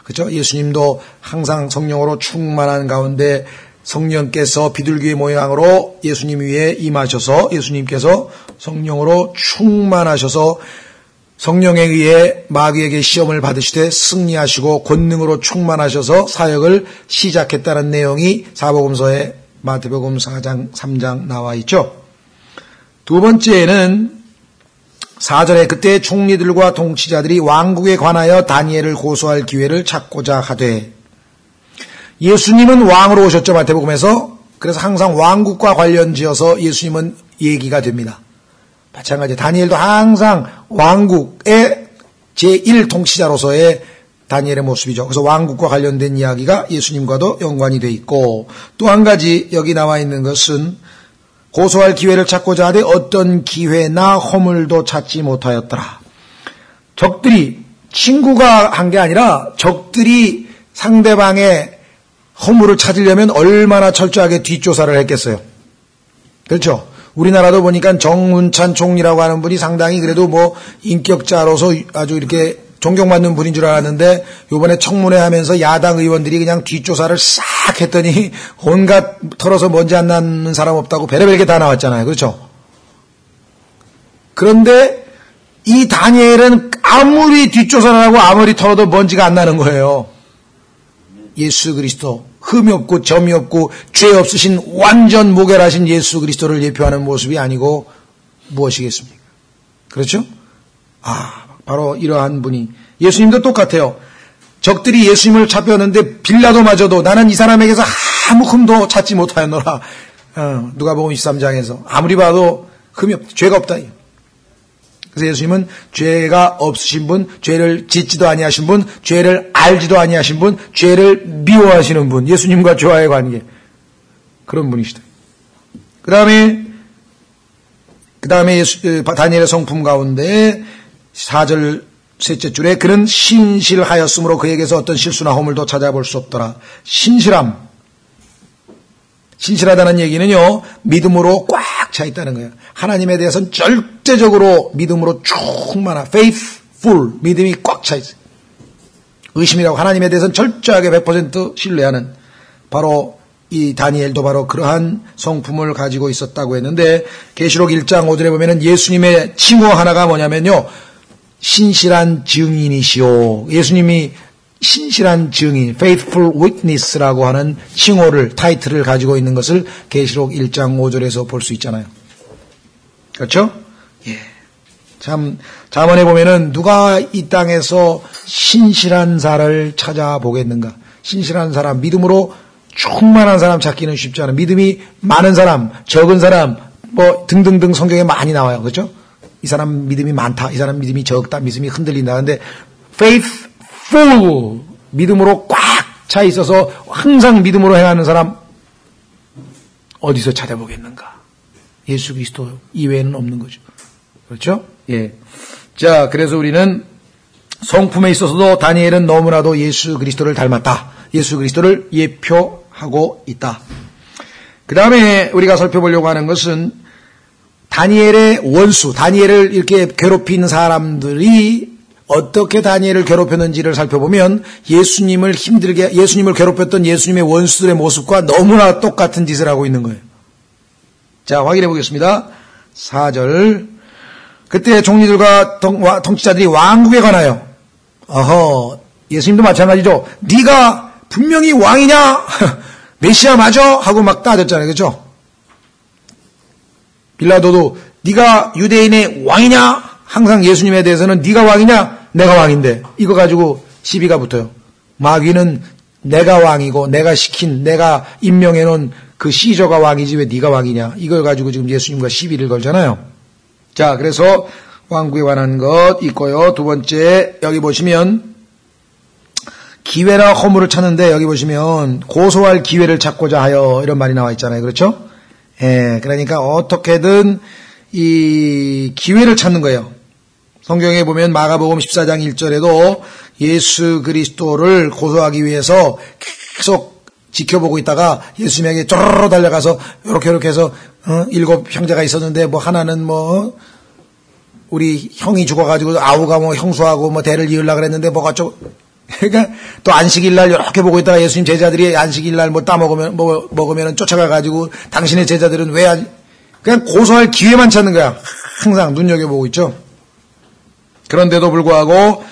그렇죠? 예수님도 항상 성령으로 충만한 가운데 성령께서 비둘기의 모양으로 예수님 위에 임하셔서 예수님께서 성령으로 충만하셔서 성령에 의해 마귀에게 시험을 받으시되 승리하시고 권능으로 충만하셔서 사역을 시작했다는 내용이 사복음서에 마태복음 4장, 3장 나와 있죠. 두 번째는 4절에 그때 총리들과 통치자들이 왕국에 관하여 다니엘을 고소할 기회를 찾고자 하되, 예수님은 왕으로 오셨죠, 마태복음에서. 그래서 항상 왕국과 관련지어서 예수님은 얘기가 됩니다. 마찬가지 다니엘도 항상 왕국의 제1통치자로서의 다니엘의 모습이죠. 그래서 왕국과 관련된 이야기가 예수님과도 연관이 돼 있고, 또 한 가지 여기 나와 있는 것은 고소할 기회를 찾고자 하되 어떤 기회나 허물도 찾지 못하였더라. 적들이, 친구가 한 게 아니라 적들이 상대방의 허물을 찾으려면 얼마나 철저하게 뒷조사를 했겠어요. 그렇죠? 우리나라도 보니까 정운찬 총리라고 하는 분이 상당히 그래도 뭐 인격자로서 아주 이렇게 존경받는 분인 줄 알았는데, 요번에 청문회 하면서 야당 의원들이 그냥 뒷조사를 싹 했더니 온갖 털어서 먼지 안 나는 사람 없다고 별의별 게 다 나왔잖아요. 그렇죠? 그런데 이 다니엘은 아무리 뒷조사를 하고 아무리 털어도 먼지가 안 나는 거예요. 예수 그리스도, 흠이 없고 점이 없고 죄 없으신 완전 무결하신 예수 그리스도를 예표하는 모습이 아니고 무엇이겠습니까? 그렇죠? 바로 이러한 분이, 예수님도 똑같아요. 적들이 예수님을 잡혔는데 빌라도마저도 나는 이 사람에게서 아무 흠도 찾지 못하였노라. 누가복음 23장에서 아무리 봐도 흠이 없다, 죄가 없다. 그래서 예수님은 죄가 없으신 분, 죄를 짓지도 아니하신 분, 죄를 알지도 아니하신 분, 죄를 미워하시는 분, 예수님과 죄와의 관계, 그런 분이시다. 그 다음에 다니엘의 성품 가운데 4절 셋째 줄에 그는 신실하였으므로 그에게서 어떤 실수나 허물도 찾아볼 수 없더라. 신실하다는 얘기는요, 믿음으로 꽉 차 있다는 거예요. 하나님에 대해서는 절대적으로 믿음으로 충만한, faithful, 믿음이 꽉 차 있어요. 의심이라고 하나님에 대해서는 절저하게 100% 신뢰하는, 바로 이 다니엘도 바로 그러한 성품을 가지고 있었다고 했는데, 계시록 1장 5절에 보면은 예수님의 칭호 하나가 뭐냐면요, 신실한 증인이시오. 예수님이 신실한 증인, faithful witness라고 하는 칭호를, 타이틀을 가지고 있는 것을 계시록 1장 5절에서 볼 수 있잖아요. 그렇죠? 예. 참, 잠언에 보면은 누가 이 땅에서 신실한 자를 찾아보겠는가? 신실한 사람, 믿음으로 충만한 사람 찾기는 쉽지 않아요. 믿음이 많은 사람, 적은 사람, 뭐 등등등 성경에 많이 나와요. 그렇죠? 이 사람 믿음이 많다, 이 사람 믿음이 적다, 믿음이 흔들린다. 근데 faithful, 믿음으로 꽉 차 있어서 항상 믿음으로 행하는 사람 어디서 찾아보겠는가? 예수 그리스도 이외에는 없는 거죠. 그렇죠? 예. 자, 그래서 우리는 성품에 있어서도 다니엘은 너무나도 예수 그리스도를 닮았다. 예수 그리스도를 예표하고 있다. 그 다음에 우리가 살펴보려고 하는 것은 다니엘의 원수, 다니엘을 이렇게 괴롭힌 사람들이 어떻게 다니엘을 괴롭혔는지를 살펴보면 예수님을 괴롭혔던 예수님의 원수들의 모습과 너무나 똑같은 짓을 하고 있는 거예요. 자, 확인해 보겠습니다. 4절. 그때 종리들과 통치자들이 왕국에 관하여, 예수님도 마찬가지죠. 네가 분명히 왕이냐? 메시아 맞아? 하고 막 따졌잖아요. 그렇죠? 빌라도도 네가 유대인의 왕이냐? 항상 예수님에 대해서는 네가 왕이냐? 내가 왕인데. 이거 가지고 시비가 붙어요. 마귀는 내가 왕이고 내가 시킨, 내가 임명해놓은 그 시저가 왕이지 왜 네가 왕이냐? 이걸 가지고 지금 예수님과 시비를 걸잖아요. 자, 그래서 왕국에 관한 것 있고요. 두 번째, 여기 보시면 기회나 허물을 찾는데, 여기 보시면 고소할 기회를 찾고자 하여 이런 말이 나와 있잖아요. 그렇죠? 예, 그러니까 어떻게든 이 기회를 찾는 거예요. 성경에 보면 마가복음 14장 1절에도 예수 그리스도를 고소하기 위해서 계속 지켜보고 있다가 예수님에게 쪼르르 달려가서 이렇게 해서 7 형제가 있었는데 뭐 하나는 뭐 우리 형이 죽어가지고 아우가 뭐 형수하고 뭐 대를 이으려고 그랬는데 뭐가 좀, 그러니까 또 안식일날 이렇게 보고 있다가 예수님 제자들이 안식일날 뭐 먹으면 쫓아가가지고 당신의 제자들은 왜 그냥 고소할 기회만 찾는 거야. 항상 눈여겨보고 있죠. 그런데도 불구하고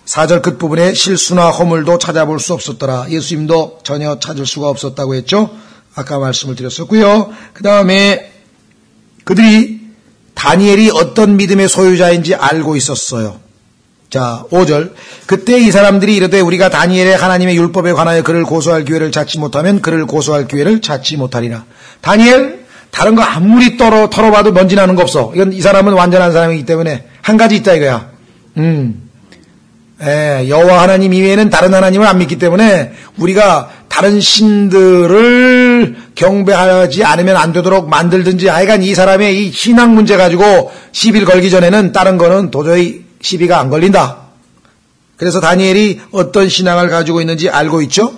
4절 끝부분에 실수나 허물도 찾아볼 수 없었더라. 예수님도 전혀 찾을 수가 없었다고 했죠. 아까 말씀을 드렸었고요. 그 다음에 그들이 다니엘이 어떤 믿음의 소유자인지 알고 있었어요. 자, 5절. 그때 이 사람들이 이르되 우리가 다니엘의 하나님의 율법에 관하여 그를 고소할 기회를 찾지 못하면 그를 고소할 기회를 찾지 못하리라. 다니엘 다른 거 아무리 털어봐도 먼지 나는 거 없어. 이건 이 사람은 완전한 사람이기 때문에 한 가지 있다 이거야. 여호와 하나님 이외에는 다른 하나님을 안 믿기 때문에 우리가 다른 신들을 경배하지 않으면 안 되도록 만들든지 하여간 이 사람의 이 신앙 문제 가지고 시비를 걸기 전에는 다른 거는 도저히 시비가 안 걸린다. 그래서 다니엘이 어떤 신앙을 가지고 있는지 알고 있죠.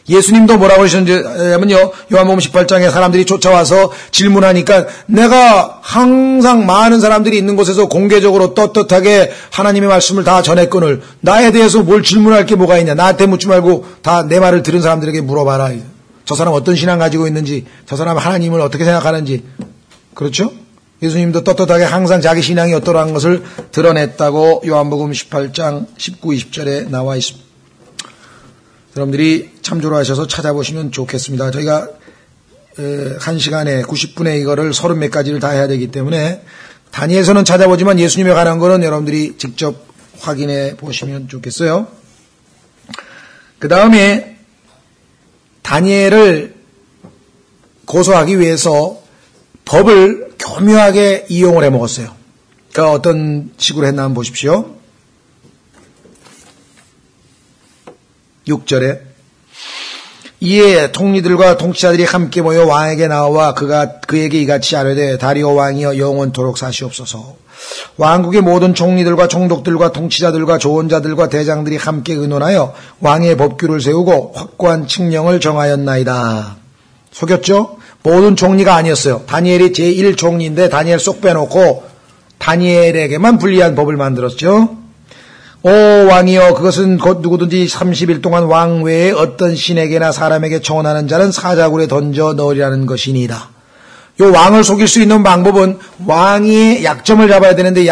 예수님도 뭐라고 하셨냐면요, 요한복음 18장에 사람들이 쫓아와서 질문하니까 내가 항상 많은 사람들이 있는 곳에서 공개적으로 떳떳하게 하나님의 말씀을 다 전했거늘 나에 대해서 뭘 질문할 게 뭐가 있냐. 나한테 묻지 말고 다 내 말을 들은 사람들에게 물어봐라. 저 사람 어떤 신앙 가지고 있는지, 저 사람 하나님을 어떻게 생각하는지. 그렇죠? 예수님도 떳떳하게 항상 자기 신앙이 어떠한 것을 드러냈다고 요한복음 18장 19, 20절에 나와 있습니다. 여러분들이 참조로 하셔서 찾아보시면 좋겠습니다. 저희가 1시간에 90분에 이거를 30몇 가지를 다 해야 되기 때문에 다니엘서는 찾아보지만 예수님에 관한 거는 여러분들이 직접 확인해 보시면 좋겠어요. 그 다음에 다니엘을 고소하기 위해서 법을 교묘하게 이용을 해 먹었어요. 그러니까 어떤 식으로 했나 한번 보십시오. 6절에 이에 통리들과 통치자들이 함께 모여 왕에게 나와 그에게 이같이 아뢰되 다리오 왕이여 영원토록 사시옵소서. 왕국의 모든 총리들과 총독들과 통치자들과 조언자들과 대장들이 함께 의논하여 왕의 법규를 세우고 확고한 칙령을 정하였나이다. 속였죠? 모든 총리가 아니었어요. 다니엘이 제1총리인데 다니엘 쏙 빼놓고 다니엘에게만 불리한 법을 만들었죠. 오 왕이여 그것은 곧 누구든지 30일 동안 왕 외에 어떤 신에게나 사람에게 청혼하는 자는 사자굴에 던져 넣으리라는 것이니이다. 요 왕을 속일 수 있는 방법은 왕의 약점을 잡아야 되는데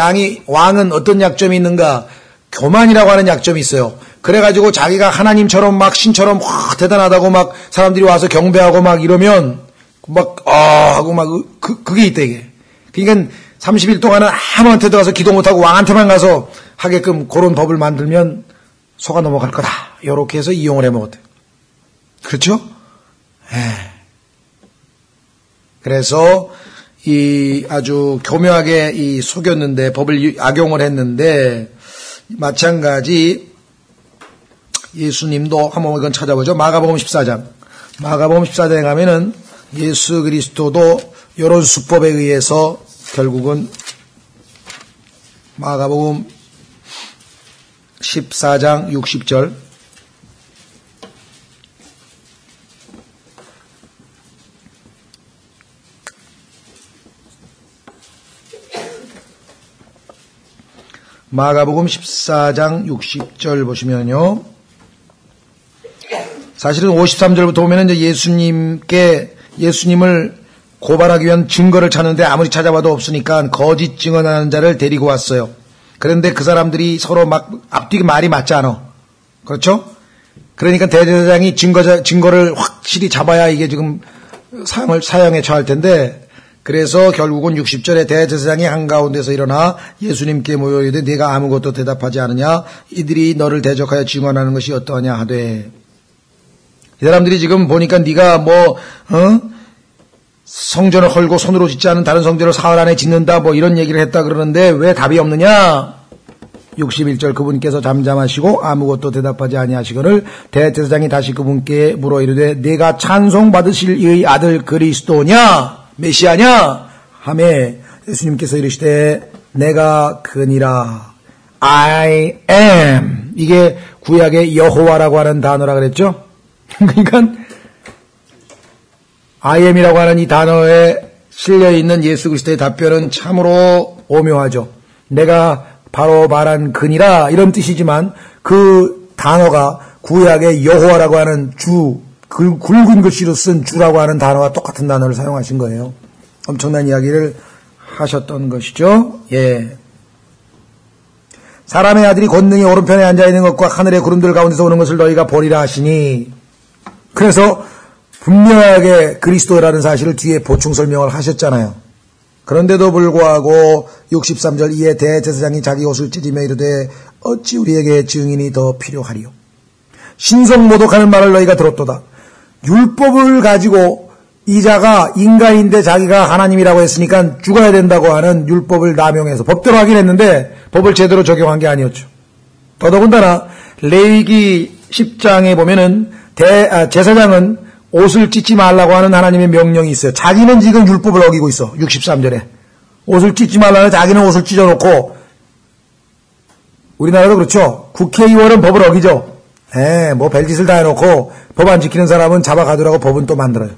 왕은 어떤 약점이 있는가? 교만이라고 하는 약점이 있어요. 그래가지고 자기가 하나님처럼 막 신처럼 대단하다고 막 사람들이 와서 경배하고 막 이러면 하고 막 그게 있다 이게. 그러니까 30일 동안은 아무한테도 가서 기도 못하고 왕한테만 가서 하게끔 그런 법을 만들면 속아 넘어갈 거다. 이렇게 해서 이용을 해먹었대요. 그렇죠? 그래서 아주 교묘하게 속였는데 법을 악용을 했는데 마찬가지 예수님도 한번 이건 찾아보죠. 마가복음 14장. 마가복음 14장에 가면은 예수 그리스도도 이런 수법에 의해서 결국은 마가복음 14장 60절 마가복음 14장 60절 보시면요. 사실은 53절부터 보면 이제 예수님을 고발하기 위한 증거를 찾는데 아무리 찾아봐도 없으니까 거짓 증언하는 자를 데리고 왔어요. 그런데 그 사람들이 서로 막 앞뒤 말이 맞지 않아. 그렇죠? 그러니까 대제사장이 증거를 확실히 잡아야 이게 지금 사형에 처할 텐데 그래서 결국은 60절에 대제사장이 한가운데서 일어나 예수님께 모여 이르되 네가 아무것도 대답하지 않으냐 이들이 너를 대적하여 증언하는 것이 어떠하냐 하되 이 사람들이 지금 보니까 네가 성전을 헐고 손으로 짓지 않은 다른 성전을 사흘 안에 짓는다 이런 얘기를 했다 그러는데 왜 답이 없느냐. 61절 그분께서 잠잠하시고 아무것도 대답하지 아니하시거늘 대제사장이 다시 그분께 물어 이르되 네가 찬송받으실 이의 아들 그리스도냐 메시아냐 하매 예수님께서 이르시되 내가 그니라 I am. 이게 구약의 여호와라고 하는 단어라 그랬죠. 그러니까 I am이라고 하는 이 단어에 실려있는 예수 그리스도의 답변은 참으로 오묘하죠. 내가 바로 말한 그니라 이런 뜻이지만 그 단어가 구약의 여호와라고 하는 주, 굵은 글씨로 쓴 주라고 하는 단어와 똑같은 단어를 사용하신 거예요. 엄청난 이야기를 하셨던 것이죠. 예. 사람의 아들이 권능이 오른편에 앉아있는 것과 하늘의 구름들 가운데서 오는 것을 너희가 보리라 하시니 그래서 분명하게 그리스도라는 사실을 뒤에 보충 설명을 하셨잖아요. 그런데도 불구하고 63절 이에 대제사장이 자기 옷을 찢으며 이르되 어찌 우리에게 증인이 더 필요하리요. 신성모독하는 말을 너희가 들었도다. 율법을 가지고 이 자가 인간인데 자기가 하나님이라고 했으니까 죽어야 된다고 하는 율법을 남용해서 법대로 하긴 했는데 법을 제대로 적용한 게 아니었죠. 더더군다나 레위기 10장에 보면은 제사장은 옷을 찢지 말라고 하는 하나님의 명령이 있어요. 자기는 지금 율법을 어기고 있어. 63절에. 옷을 찢지 말라는 자기는 옷을 찢어놓고, 우리나라도 그렇죠. 국회의원은 법을 어기죠. 뭐 별짓을 다 해놓고 법 안 지키는 사람은 잡아가두라고 법은 또 만들어요.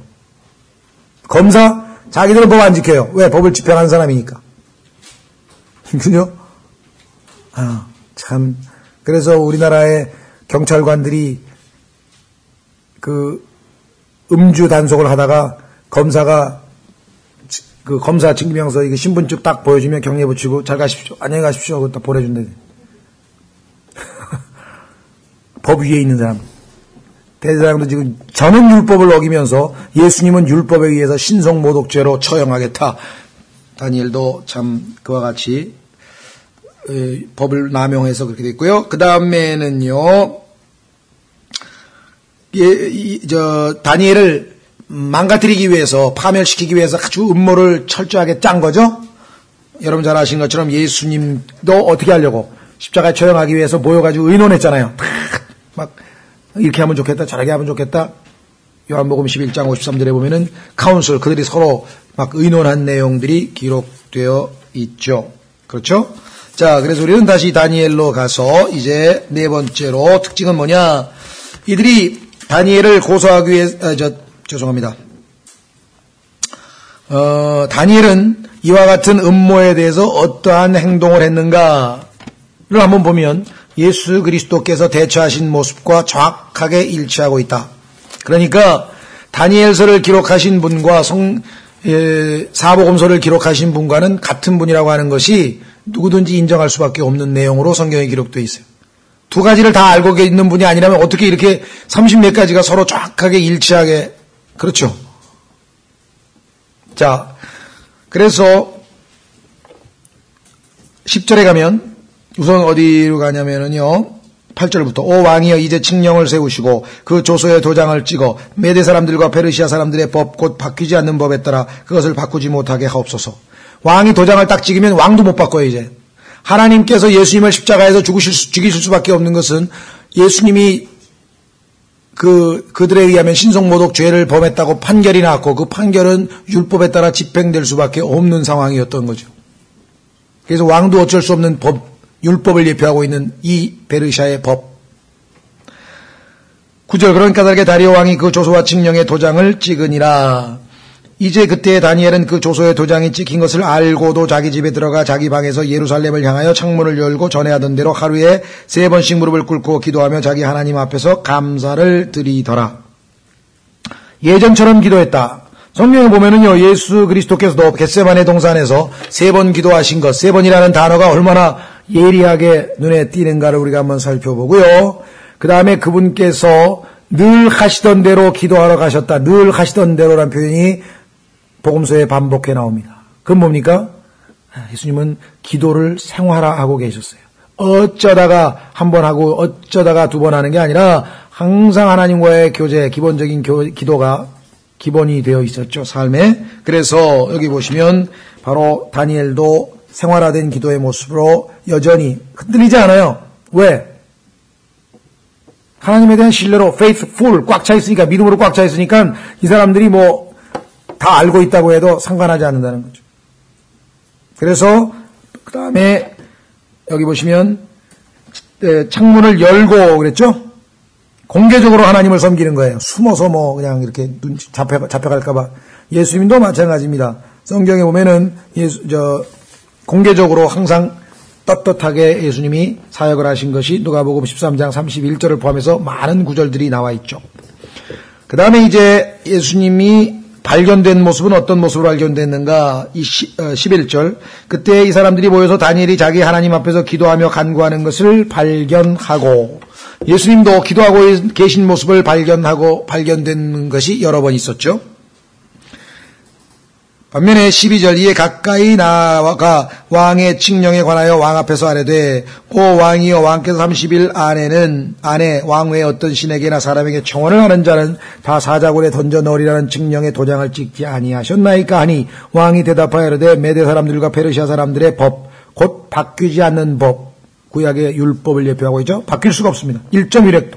검사? 자기들은 법 안 지켜요. 왜? 법을 집행하는 사람이니까. 그죠? 참. 그래서 우리나라의 경찰관들이 음주 단속을 하다가 검사가 그 검사 증명서 이거 신분증 딱 보여주면 경례 붙이고 잘 가십시오. 안녕히 가십시오. 하고 딱 보내준대. 법 위에 있는 사람. 대제사장도 지금 저는 율법을 어기면서 예수님은 율법에 의해서 신성모독죄로 처형하겠다. 다니엘도 참 그와 같이 법을 남용해서 그렇게 됐고요. 그 다음에는요. 다니엘을 망가뜨리기 위해서, 파멸시키기 위해서 아주 음모를 철저하게 짠 거죠. 여러분 잘 아시는 것처럼 예수님도 어떻게 하려고 십자가에 처형하기 위해서 모여가지고 의논했잖아요. 막 이렇게 하면 좋겠다, 저렇게 하면 좋겠다. 요한복음 11장 53절에 보면은 카운슬, 그들이 서로 막 의논한 내용들이 기록되어 있죠. 그렇죠? 자, 그래서 우리는 다시 다니엘로 가서 이제 네 번째로 특징은 뭐냐? 이들이 다니엘을 고소하기 위해, 죄송합니다. 다니엘은 이와 같은 음모에 대해서 어떠한 행동을 했는가를 한번 보면 예수 그리스도께서 대처하신 모습과 정확하게 일치하고 있다. 그러니까 다니엘서를 기록하신 분과 사복음서를 기록하신 분과는 같은 분이라고 하는 것이 누구든지 인정할 수밖에 없는 내용으로 성경에 기록되어 있어요. 두 가지를 다 알고 있는 분이 아니라면 어떻게 이렇게 30몇 가지가 서로 정확하게 일치하게, 그렇죠. 자, 그래서 10절에 가면 우선 어디로 가냐면은요, 8절부터 오 왕이여 이제 칙령을 세우시고 그 조서의 도장을 찍어 메대 사람들과 페르시아 사람들의 법 곧 바뀌지 않는 법에 따라 그것을 바꾸지 못하게 하옵소서. 왕이 도장을 딱 찍으면 왕도 못 바꿔요. 이제 하나님께서 예수님을 십자가에서 죽이실 수밖에 없는 것은 예수님이 그들에 의하면 신성모독 죄를 범했다고 판결이 났고 그 판결은 율법에 따라 집행될 수밖에 없는 상황이었던 거죠. 그래서 왕도 어쩔 수 없는 율법을 예표하고 있는 이 페르시아의 법. 9절 그러니까 다르게 다리오 왕이 그 조서와 칙령의 도장을 찍으니라. 이제 그때 다니엘은 그 조서의 도장이 찍힌 것을 알고도 자기 집에 들어가 자기 방에서 예루살렘을 향하여 창문을 열고 전에 하던 대로 하루에 3번씩 무릎을 꿇고 기도하며 자기 하나님 앞에서 감사를 드리더라. 예전처럼 기도했다. 성경에 보면은요, 예수 그리스도께서도 겟세마네 동산에서 3번 기도하신 것, 3번이라는 단어가 얼마나 예리하게 눈에 띄는가를 우리가 한번 살펴보고요. 그 다음에 그분께서 늘 하시던 대로 기도하러 가셨다. 늘 하시던 대로라는 표현이 복음서에 반복해 나옵니다. 그건 뭡니까? 예수님은 기도를 생활화하고 계셨어요. 어쩌다가 한 번 하고 어쩌다가 2번 하는 게 아니라 항상 하나님과의 교제, 기본적인 기도가 기본이 되어 있었죠, 삶에. 그래서 여기 보시면 바로 다니엘도 생활화된 기도의 모습으로 여전히 흔들리지 않아요. 왜? 하나님에 대한 신뢰로 faithful 꽉 차 있으니까, 믿음으로 꽉 차 있으니까 이 사람들이 뭐 다 알고 있다고 해도 상관하지 않는다는 거죠. 그래서 그 다음에 여기 보시면 창문을 열고 그랬죠? 공개적으로 하나님을 섬기는 거예요. 숨어서 뭐 그냥 이렇게 눈치 잡혀갈까봐. 예수님도 마찬가지입니다. 성경에 보면은 공개적으로 항상 떳떳하게 예수님이 사역을 하신 것이 누가복음 13장 31절을 포함해서 많은 구절들이 나와 있죠. 그 다음에 이제 예수님이 발견된 모습은 어떤 모습으로 발견됐는가? 11절. 그때 이 사람들이 모여서 다니엘이 자기 하나님 앞에서 기도하며 간구하는 것을 발견하고, 예수님도 기도하고 계신 모습을 발견된 것이 여러 번 있었죠. 반면에 12절 이에 가까이 나아가 왕의 칙령에 관하여 왕 앞에서 아뢰되 오 왕이여 왕께서 30일 안에 왕 외에 어떤 신에게나 사람에게 청혼을 하는 자는 다 사자굴에 던져 넣으리라는 칙령에 도장을 찍지 아니하셨나이까 하니 왕이 대답하여 이르되 메대 사람들과 페르시아 사람들의 법 곧 바뀌지 않는 법 구약의 율법을 예표하고 있죠. 바뀔 수가 없습니다. 1.1획도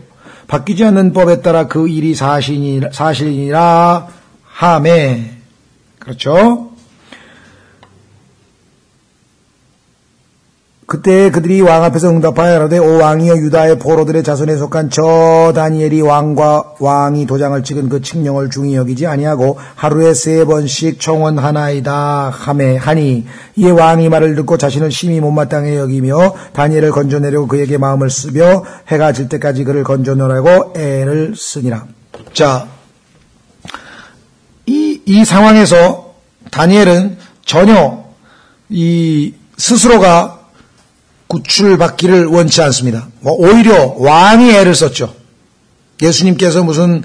바뀌지 않는 법에 따라 그 일이 사실이니라 하매 그렇죠? 그때 그들이 왕 앞에서 응답하여 이르되 오 왕이여 유다의 포로들의 자손에 속한 저 다니엘이 왕이 도장을 찍은 그 칙령을 중히 여기지 아니하고 하루에 3번씩 청원하나이다 하니 이에 왕이 말을 듣고 자신을 심히 못마땅해 여기며 다니엘을 건져내려고 그에게 마음을 쓰며 해가 질 때까지 그를 건져내려고 애를 쓰니라. 자, 이 상황에서 다니엘은 전혀 스스로가 구출받기를 원치 않습니다. 오히려 왕이 애를 썼죠. 예수님께서 무슨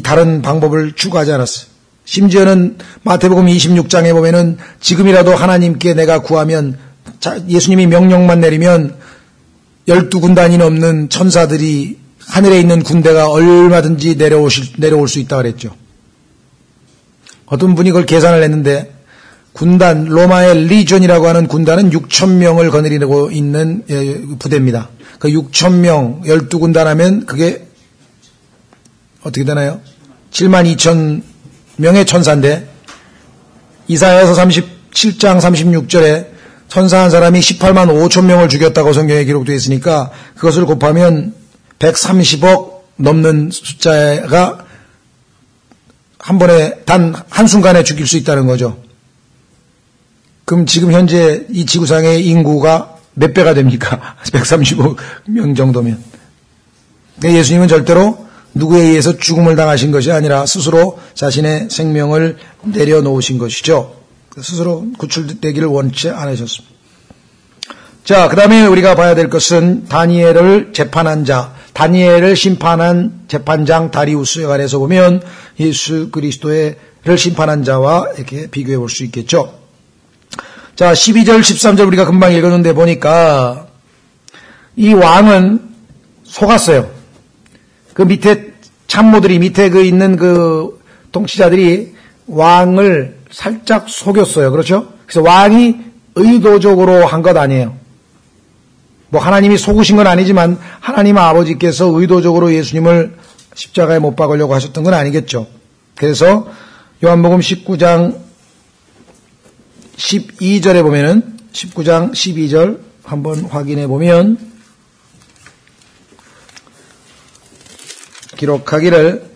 다른 방법을 추구하지 않았어요. 심지어는 마태복음 26장에 보면은 지금이라도 하나님께 내가 구하면 예수님이 명령만 내리면 12군단이 넘는 천사들이 하늘에 있는 군대가 얼마든지 내려올 수 있다고 그랬죠. 어떤 분이 그걸 계산을 했는데 군단, 로마의 리전이라고 하는 군단은 6,000명을 거느리고 있는 부대입니다. 그 6,000명, 12군단 하면 그게 어떻게 되나요? 72,000명의 천사인데 이사야서 37장 36절에 천사 한 사람이 18만 5천 명을 죽였다고 성경에 기록되어 있으니까 그것을 곱하면 130억 넘는 숫자가 한 번에 단 한순간에 죽일 수 있다는 거죠. 그럼 지금 현재 이 지구상의 인구가 몇 배가 됩니까? 130억 명 정도면. 그러니까 예수님은 절대로 누구에 의해서 죽음을 당하신 것이 아니라 스스로 자신의 생명을 내려놓으신 것이죠. 스스로 구출되기를 원치 않으셨습니다. 자, 그 다음에 우리가 봐야 될 것은 다니엘을 재판한 자, 다니엘을 심판한 재판장 다리우스에 관해서 보면 예수 그리스도를 심판한 자와 이렇게 비교해 볼 수 있겠죠. 자, 12절, 13절 우리가 금방 읽었는데 보니까 이 왕은 속았어요. 그 밑에 참모들이 밑에 있는 그 통치자들이 왕을 살짝 속였어요. 그렇죠? 그래서 왕이 의도적으로 한 것 아니에요. 뭐 하나님이 속으신 건 아니지만 하나님 아버지께서 의도적으로 예수님을 십자가에 못 박으려고 하셨던 건 아니겠죠. 그래서 요한복음 19장 12절에 보면은 19장 12절 한번 확인해 보면 기록하기를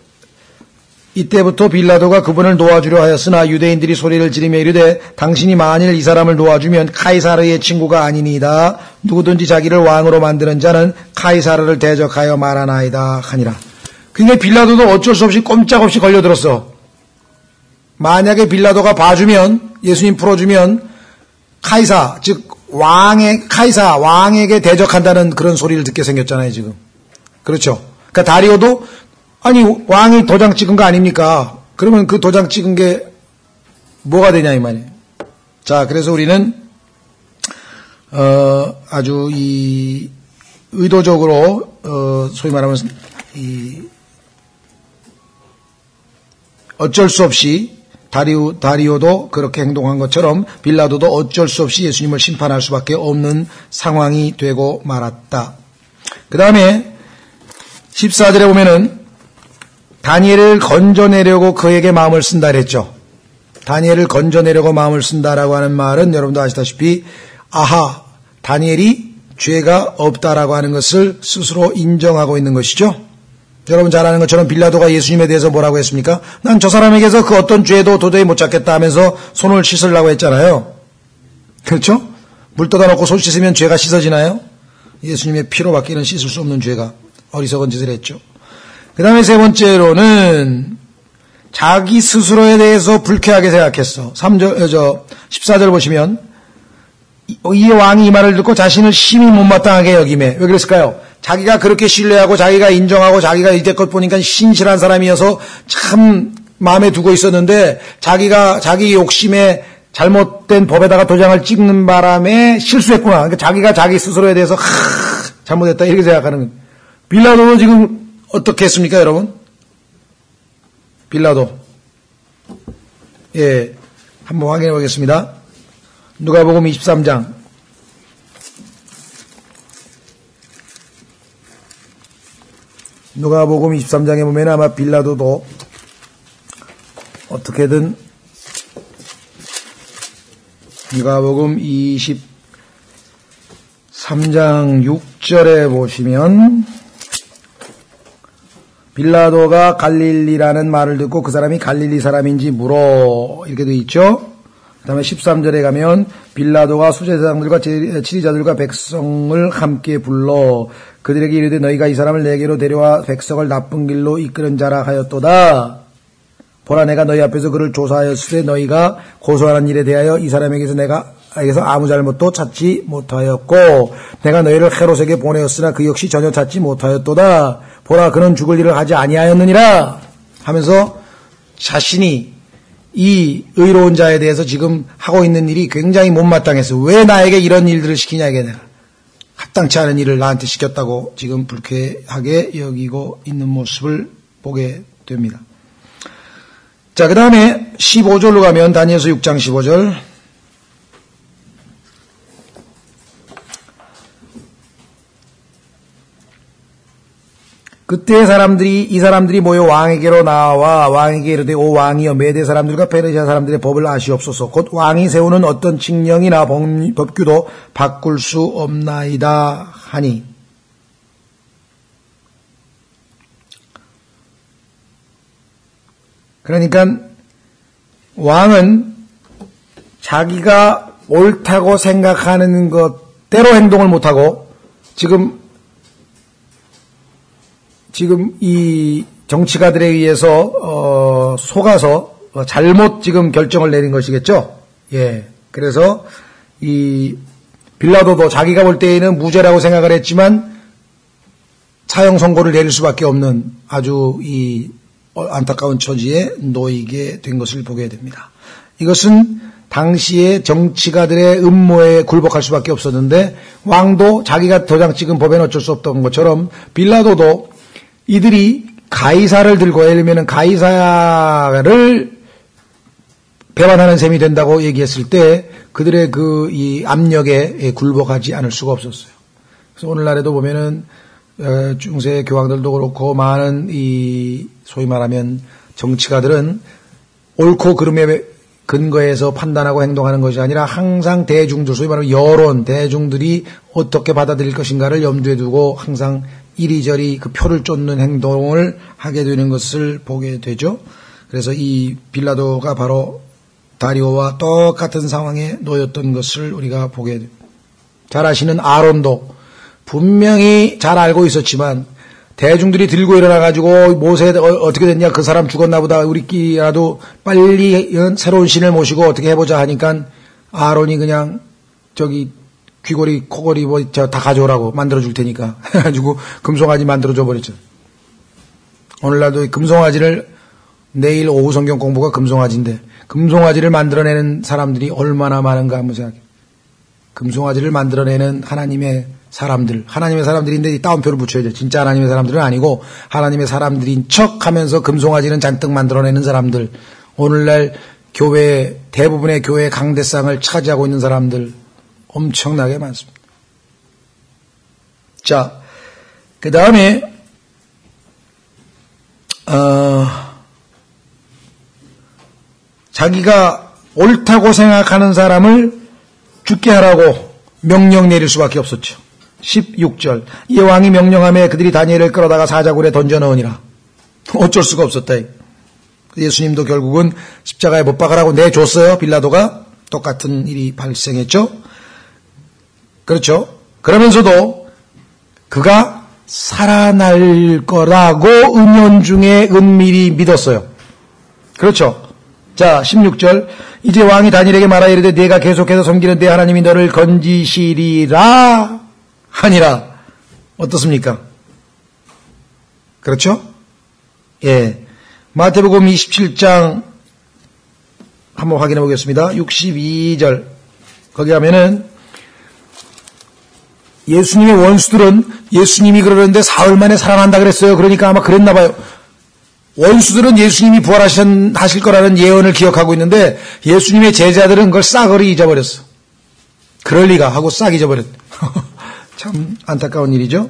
이때부터 빌라도가 그분을 놓아주려 하였으나 유대인들이 소리를 지르며 이르되 당신이 만일 이 사람을 놓아주면 카이사르의 친구가 아니니이다. 누구든지 자기를 왕으로 만드는 자는 카이사르를 대적하여 말하나이다 하니라. 그러니까 빌라도도 어쩔 수 없이 꼼짝없이 걸려들었어. 만약에 빌라도가 봐주면 예수님 풀어주면 카이사 즉 왕에게 대적한다는 그런 소리를 듣게 생겼잖아요 지금. 그렇죠. 그러니까 다리오도 아니 왕이 도장 찍은 거 아닙니까? 그러면 그 도장 찍은 게 뭐가 되냐 이 말이에요. 자, 그래서 우리는 아주 이 의도적으로 소위 말하면 어쩔 수 없이 다리오도 그렇게 행동한 것처럼 빌라도도 어쩔 수 없이 예수님을 심판할 수밖에 없는 상황이 되고 말았다. 그 다음에 14절에 보면은 다니엘을 건져내려고 그에게 마음을 쓴다 그랬죠. 다니엘을 건져내려고 마음을 쓴다라고 하는 말은 여러분도 아시다시피 다니엘이 죄가 없다라고 하는 것을 스스로 인정하고 있는 것이죠. 여러분 잘 아는 것처럼 빌라도가 예수님에 대해서 뭐라고 했습니까? 난 저 사람에게서 그 어떤 죄도 도저히 못 찾겠다 하면서 손을 씻으려고 했잖아요. 그렇죠? 물 떠다 놓고 손 씻으면 죄가 씻어지나요? 예수님의 피로 밖에는 씻을 수 없는 죄가 어리석은 짓을 했죠. 그 다음에 세 번째로는 자기 스스로에 대해서 불쾌하게 생각했어. 14절 보시면 이 왕이 이 말을 듣고 자신을 심히 못마땅하게 여기매. 왜 그랬을까요? 자기가 그렇게 신뢰하고 자기가 인정하고 자기가 이제껏 보니까 신실한 사람이어서 참 마음에 두고 있었는데 자기가 자기 욕심에 잘못된 법에다가 도장을 찍는 바람에 실수했구나. 그러니까 자기가 자기 스스로에 대해서 잘못했다 이렇게 생각하는 거예요. 빌라도는 지금 어떻게 했습니까, 여러분? 빌라도. 예, 한번 확인해 보겠습니다. 누가복음 23장. 누가복음 23장에 보면 아마 빌라도도 어떻게든 누가복음 23장 6절에 보시면 빌라도가 갈릴리라는 말을 듣고 그 사람이 갈릴리 사람인지 물어 이렇게 되어 있죠. 그 다음에 13절에 가면 빌라도가 수제사장들과 치리자들과 백성을 함께 불러 그들에게 이르되 너희가 이 사람을 내게로 데려와 백성을 나쁜 길로 이끄는 자라 하였도다. 보라 내가 너희 앞에서 그를 조사하였으되 너희가 고소하는 일에 대하여 이 사람에게서 내게서 아무 잘못도 찾지 못하였고 내가 너희를 헤롯에게 보내었으나 그 역시 전혀 찾지 못하였도다. 보라 그는 죽을 일을 하지 아니하였느니라 하면서 자신이 이 의로운 자에 대해서 지금 하고 있는 일이 굉장히 못마땅해서 왜 나에게 이런 일들을 시키냐 이게 내가 합당치 않은 일을 나한테 시켰다고 지금 불쾌하게 여기고 있는 모습을 보게 됩니다. 자, 그 다음에 15절로 가면 다니엘서 6장 15절. 그때 이 사람들이 모여 왕에게로 나와 왕에게 이르되 오 왕이여 메대 사람들과 페르시아 사람들의 법을 아시옵소서. 곧 왕이 세우는 어떤 칙령이나 법규도 바꿀 수 없나이다 하니. 그러니까 왕은 자기가 옳다고 생각하는 것대로 행동을 못하고 지금 이 정치가들에 의해서 속아서 잘못 지금 결정을 내린 것이겠죠. 예. 그래서 이 빌라도도 자기가 볼 때에는 무죄라고 생각을 했지만 사형 선고를 내릴 수밖에 없는 아주 이 안타까운 처지에 놓이게 된 것을 보게 됩니다. 이것은 당시의 정치가들의 음모에 굴복할 수밖에 없었는데 왕도 자기가 도장 찍은 법에는 어쩔 수 없던 것처럼 빌라도도 이들이 가이사를 들고 예를 들면 가이사를 배반하는 셈이 된다고 얘기했을 때 그들의 이 압력에 굴복하지 않을 수가 없었어요. 그래서 오늘날에도 보면은 중세 교황들도 그렇고 많은 이 소위 말하면 정치가들은 옳고 그름에 근거해서 판단하고 행동하는 것이 아니라 항상 대중들, 소위 말하면 여론, 대중들이 어떻게 받아들일 것인가를 염두에 두고 항상 이리저리 그 표를 쫓는 행동을 하게 되는 것을 보게 되죠. 그래서 이 빌라도가 바로 다리오와 똑같은 상황에 놓였던 것을 우리가 보게 됩니다. 잘 아시는 아론도 분명히 잘 알고 있었지만 대중들이 들고 일어나가지고 모세 어떻게 됐냐 그 사람 죽었나 보다 우리끼리라도 빨리 새로운 신을 모시고 어떻게 해보자 하니까 아론이 그냥 저기 귀걸이 코걸이 뭐 다 가져오라고 만들어줄 테니까 해가지고 금송아지 만들어줘 버렸죠. 오늘날도 금송아지를 내일 오후 성경 공부가 금송아지인데 금송아지를 만들어내는 사람들이 얼마나 많은가 한번 생각해요. 금송아지를 만들어내는 하나님의 사람들인데 이 따옴표를 붙여야죠. 진짜 하나님의 사람들은 아니고 하나님의 사람들인 척 하면서 금송아지는 잔뜩 만들어내는 사람들. 오늘날 대부분의 교회 강대상을 차지하고 있는 사람들 엄청나게 많습니다. 자, 그 다음에, 자기가 옳다고 생각하는 사람을 죽게 하라고 명령 내릴 수밖에 없었죠. 16절. 이 왕이 명령하며 그들이 다니엘을 끌어다가 사자굴에 던져 넣으니라. 어쩔 수가 없었다. 예수님도 결국은 십자가에 못 박으라고 내줬어요. 빌라도가. 똑같은 일이 발생했죠. 그렇죠. 그러면서도 그가 살아날 거라고 은연중에 은밀히 믿었어요. 그렇죠. 자, 16절. 이제 왕이 다니엘에게 말하여 이르되 네가 계속해서 섬기는 내 하나님이 너를 건지시리라 하니라. 어떻습니까? 그렇죠? 예. 마태복음 27장 한번 확인해 보겠습니다. 62절. 거기 가면은 예수님의 원수들은 예수님이 그러는데 사흘 만에 살아난다 그랬어요. 그러니까 아마 그랬나 봐요. 원수들은 예수님이 부활하실 거라는 예언을 기억하고 있는데 예수님의 제자들은 그걸 싸그리 잊어버렸어. 그럴 리가 하고 싹 잊어버렸어. 참 안타까운 일이죠.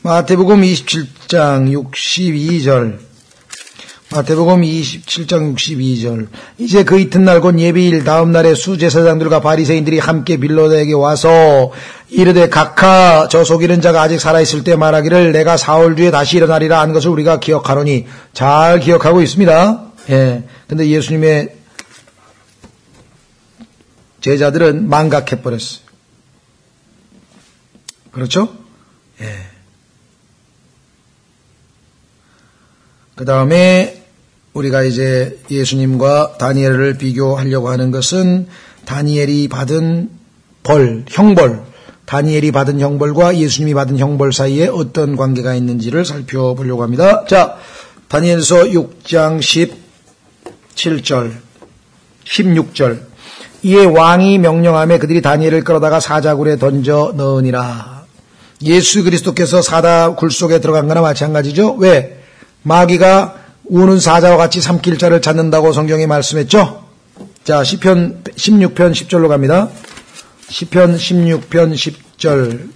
마태복음 27장 62절. 마태복음 27장 62절. 이제 그 이튿날 곧 예비일 다음 날에 수제사장들과 바리새인들이 함께 빌라도에게 와서 이르되 각하 저 속이는 자가 아직 살아있을 때 말하기를 내가 사흘 뒤에 다시 일어나리라 한 것을 우리가 기억하노니. 잘 기억하고 있습니다. 예. 근데 예수님의 제자들은 망각해버렸어요. 그렇죠? 예. 그 다음에 우리가 이제 예수님과 다니엘을 비교하려고 하는 것은 다니엘이 받은 형벌, 다니엘이 받은 형벌과 예수님이 받은 형벌 사이에 어떤 관계가 있는지를 살펴보려고 합니다. 자, 다니엘서 6장 17절, 16절. 이에 왕이 명령하며 그들이 다니엘을 끌어다가 사자굴에 던져 넣으니라. 예수 그리스도께서 사자굴 속에 들어간 거나 마찬가지죠. 왜? 마귀가 우는 사자와 같이 삼킬 자를 찾는다고 성경이 말씀했죠. 자, 시편 16편 10절로 갑니다. 시편 16편 10절.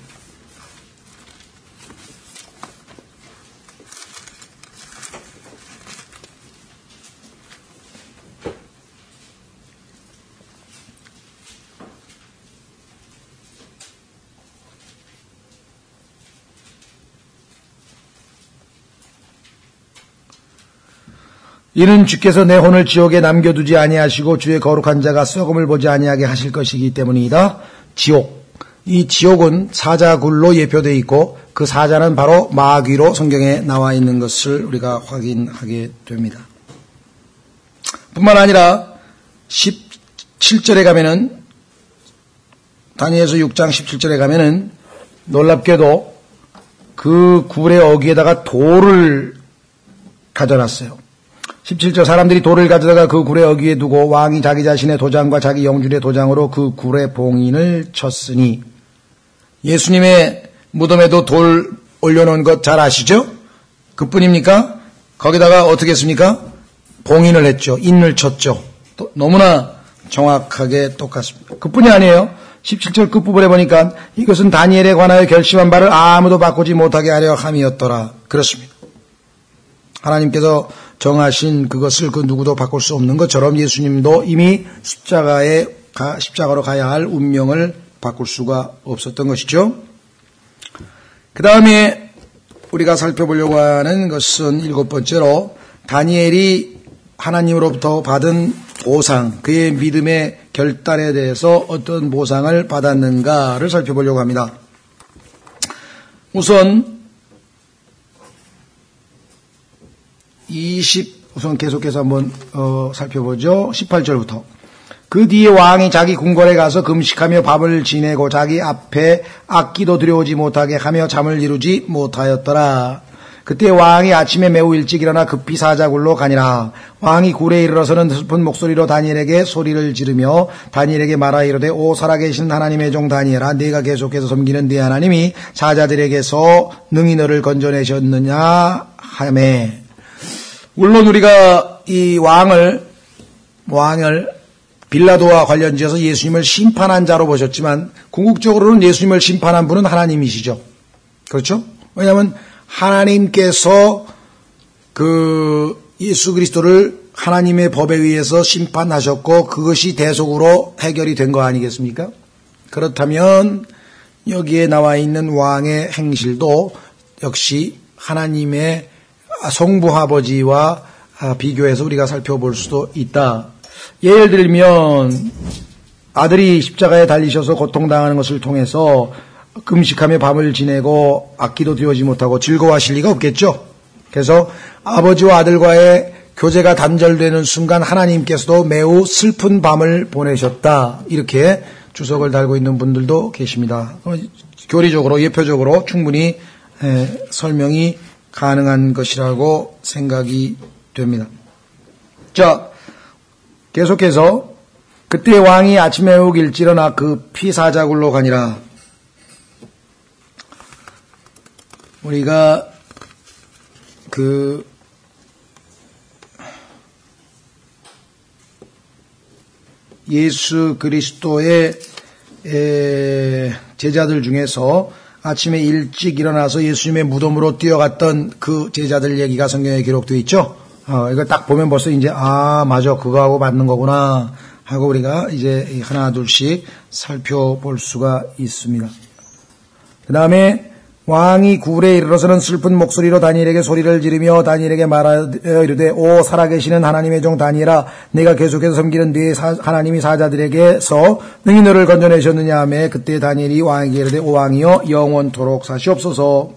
이는 주께서 내 혼을 지옥에 남겨두지 아니하시고 주의 거룩한 자가 썩음을 보지 아니하게 하실 것이기 때문이다. 지옥. 이 지옥은 사자굴로 예표되어 있고 그 사자는 바로 마귀로 성경에 나와 있는 것을 우리가 확인하게 됩니다. 뿐만 아니라 17절에 가면은 다니엘서 6장 17절에 가면은 놀랍게도 그 굴의 어귀에다가 돌을 가져놨어요. 17절 사람들이 돌을 가져다가 그 굴의 어귀에 두고 왕이 자기 자신의 도장과 자기 영주의 도장으로 그 굴의 봉인을 쳤으니 예수님의 무덤에도 돌 올려놓은 것 잘 아시죠? 그뿐입니까? 거기다가 어떻게 했습니까? 봉인을 했죠. 인을 쳤죠. 너무나 정확하게 똑같습니다. 그뿐이 아니에요. 17절 끝부분에 보니까 이것은 다니엘에 관하여 결심한 바를 아무도 바꾸지 못하게 하려 함이었더라. 그렇습니다. 하나님께서 정하신 그것을 그 누구도 바꿀 수 없는 것처럼 예수님도 이미 십자가로 가야 할 운명을 바꿀 수가 없었던 것이죠. 그 다음에 우리가 살펴보려고 하는 것은 7번째로 다니엘이 하나님으로부터 받은 보상, 그의 믿음의 결단에 대해서 어떤 보상을 받았는가를 살펴보려고 합니다. 우선 우선 계속해서 한번 살펴보죠. 18절부터. 그 뒤에 왕이 자기 궁궐에 가서 금식하며 밥을 지내고 자기 앞에 악기도 들여오지 못하게 하며 잠을 이루지 못하였더라. 그때 왕이 아침에 매우 일찍 일어나 급히 사자굴로 가니라. 왕이 굴에 이르러서는 슬픈 목소리로 다니엘에게 소리를 지르며 다니엘에게 말하 이르되 오 살아계신 하나님의 종 다니엘아 네가 계속해서 섬기는 네 하나님이 사자들에게서 능히 너를 건져내셨느냐 하매. 물론 우리가 이 왕을 빌라도와 관련지어서 예수님을 심판한 자로 보셨지만 궁극적으로는 예수님을 심판한 분은 하나님이시죠. 그렇죠? 왜냐하면 하나님께서 그 예수 그리스도를 하나님의 법에 의해서 심판하셨고 그것이 대속으로 해결이 된 거 아니겠습니까? 그렇다면 여기에 나와 있는 왕의 행실도 역시 하나님의 성부아버지와 비교해서 우리가 살펴볼 수도 있다. 예를 들면 아들이 십자가에 달리셔서 고통당하는 것을 통해서 금식하며 밤을 지내고 악기도 들여오지 못하고 즐거워하실 리가 없겠죠. 그래서 아버지와 아들과의 교제가 단절되는 순간 하나님께서도 매우 슬픈 밤을 보내셨다. 이렇게 주석을 달고 있는 분들도 계십니다. 교리적으로 예표적으로 충분히 설명이 가능한 것이라고 생각이 됩니다. 자, 계속해서 그때 왕이 아침에 욱 일찌러나 그 피사자굴로 가니라. 우리가 예수 그리스도의 제자들 중에서 아침에 일찍 일어나서 예수님의 무덤으로 뛰어갔던 그 제자들 얘기가 성경에 기록되어 있죠. 이거 딱 보면 벌써 이제 맞아, 그거하고 맞는 거구나 하고 우리가 이제 하나 둘씩 살펴볼 수가 있습니다. 그 다음에 왕이 굴에 이르러서는 슬픈 목소리로 다니엘에게 소리를 지르며 다니엘에게 말하여 이르되, 오 살아계시는 하나님의 종 다니엘아, 내가 계속해서 섬기는 네 하나님이 사자들에게서 능히 너를 건져내셨느냐 하매, 그때 다니엘이 왕에게 이르되, 오 왕이여 영원토록 사시옵소서.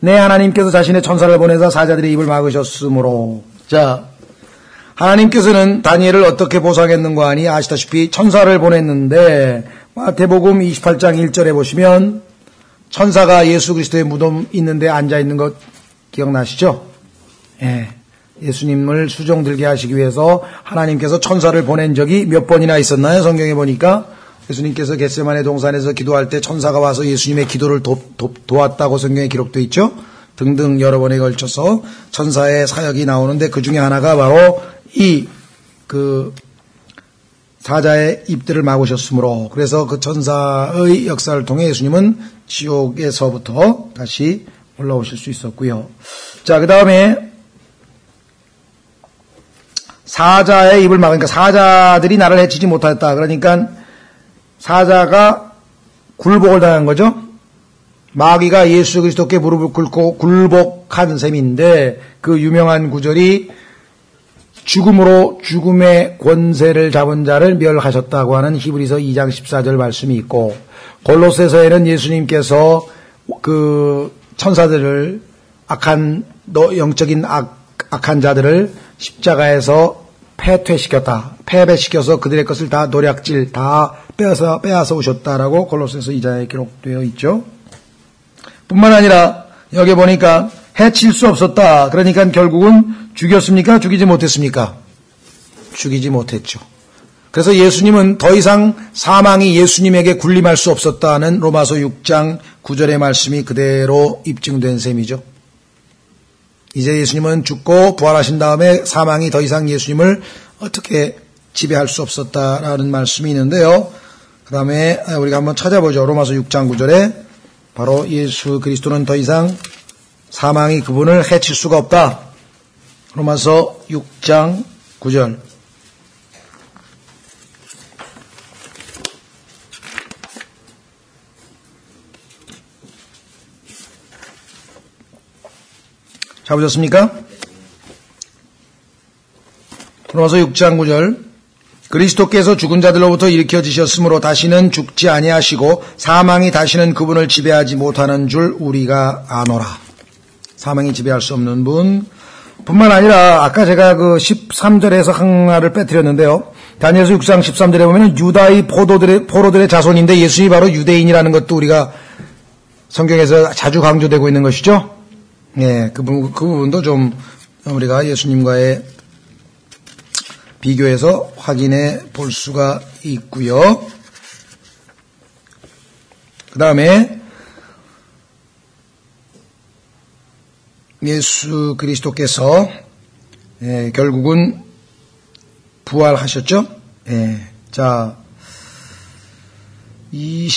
내 하나님께서 자신의 천사를 보내사 사자들의 입을 막으셨으므로. 자, 하나님께서는 다니엘을 어떻게 보상했는가 하니 아시다시피 천사를 보냈는데, 마태복음 28장 1절에 보시면 천사가 예수 그리스도의 무덤 있는데 앉아있는 것 기억나시죠? 예수님을 수종들게 하시기 위해서 하나님께서 천사를 보낸 적이 몇 번이나 있었나요? 성경에 보니까 예수님께서 겟세마네 동산에서 기도할 때 천사가 와서 예수님의 기도를 도왔다고 성경에 기록되어 있죠? 등등 여러 번에 걸쳐서 천사의 사역이 나오는데 그 중에 하나가 바로 사자의 입들을 막으셨으므로, 그래서 그 천사의 역사를 통해 예수님은 지옥에서부터 다시 올라오실 수 있었고요. 자, 그 다음에 사자의 입을 막으니까 사자들이 나를 해치지 못하였다. 그러니까 사자가 굴복을 당한 거죠. 마귀가 예수 그리스도께 무릎을 꿇고 굴복한 셈인데, 그 유명한 구절이 죽음으로 죽음의 권세를 잡은 자를 멸하셨다고 하는 히브리서 2장 14절 말씀이 있고, 골로새서에는 예수님께서 그 천사들을 영적인 악한 자들을 십자가에서 패배시켜서 그들의 것을 다 노략질 다 빼앗아 오셨다라고 골로새서 2장에 기록되어 있죠. 뿐만 아니라 여기 보니까 해칠 수 없었다. 그러니까 결국은 죽였습니까? 죽이지 못했습니까? 죽이지 못했죠. 그래서 예수님은 더 이상 사망이 예수님에게 군림할 수 없었다는 로마서 6장 9절의 말씀이 그대로 입증된 셈이죠. 이제 예수님은 죽고 부활하신 다음에 사망이 더 이상 예수님을 어떻게 지배할 수 없었다라는 말씀이 있는데요. 그 다음에 우리가 한번 찾아보죠. 로마서 6장 9절에 바로 예수 그리스도는 더 이상 사망이 그분을 해칠 수가 없다. 로마서 6장 9절. 잡으셨습니까? 로마서 6장 9절. 그리스도께서 죽은 자들로부터 일으켜지셨으므로 다시는 죽지 아니하시고 사망이 다시는 그분을 지배하지 못하는 줄 우리가 아노라. 사망이 지배할 수 없는 분. 뿐만 아니라 아까 제가 그 13절에서 하나를 빼뜨렸는데요. 다니엘서 6장 13절에 보면 유다의 포로들의 자손인데 예수님이 바로 유대인이라는 것도 우리가 성경에서 자주 강조되고 있는 것이죠. 예, 그 부분도 좀 우리가 예수님과의 비교해서 확인해 볼 수가 있고요. 그 다음에 예수 그리스도께서 결국은 부활하셨죠. 자,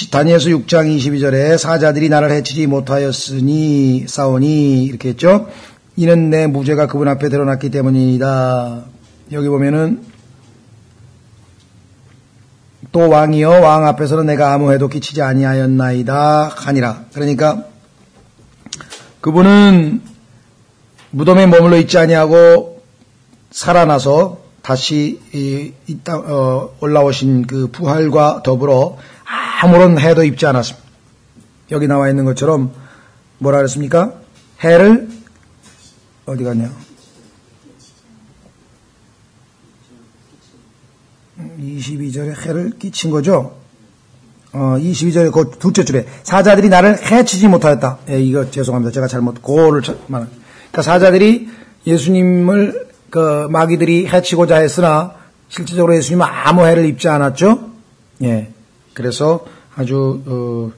다니엘서 6장 22절에 사자들이 나를 해치지 못하였으니 싸우니 이렇게 했죠. 이는 내 무죄가 그분 앞에 드러났기 때문이다. 여기 보면은 또 왕이여 왕 앞에서는 내가 아무 해도 끼치지 아니하였나이다 하니라. 그러니까 그분은 무덤에 머물러 있지 아니하고 살아나서 다시 올라오신 그 부활과 더불어 아무런 해도 입지 않았습니다. 여기 나와 있는 것처럼 뭐라 그랬습니까? 해를 어디 갔냐? 22절에 해를 끼친 거죠. 22절의 그 둘째 줄에 사자들이 나를 해치지 못하였다. 예, 이거 죄송합니다. 제가 잘못 고를 그러니까 사자들이 예수님을 그 마귀들이 해치고자 했으나 실질적으로 예수님은 아무 해를 입지 않았죠. 예, 그래서 아주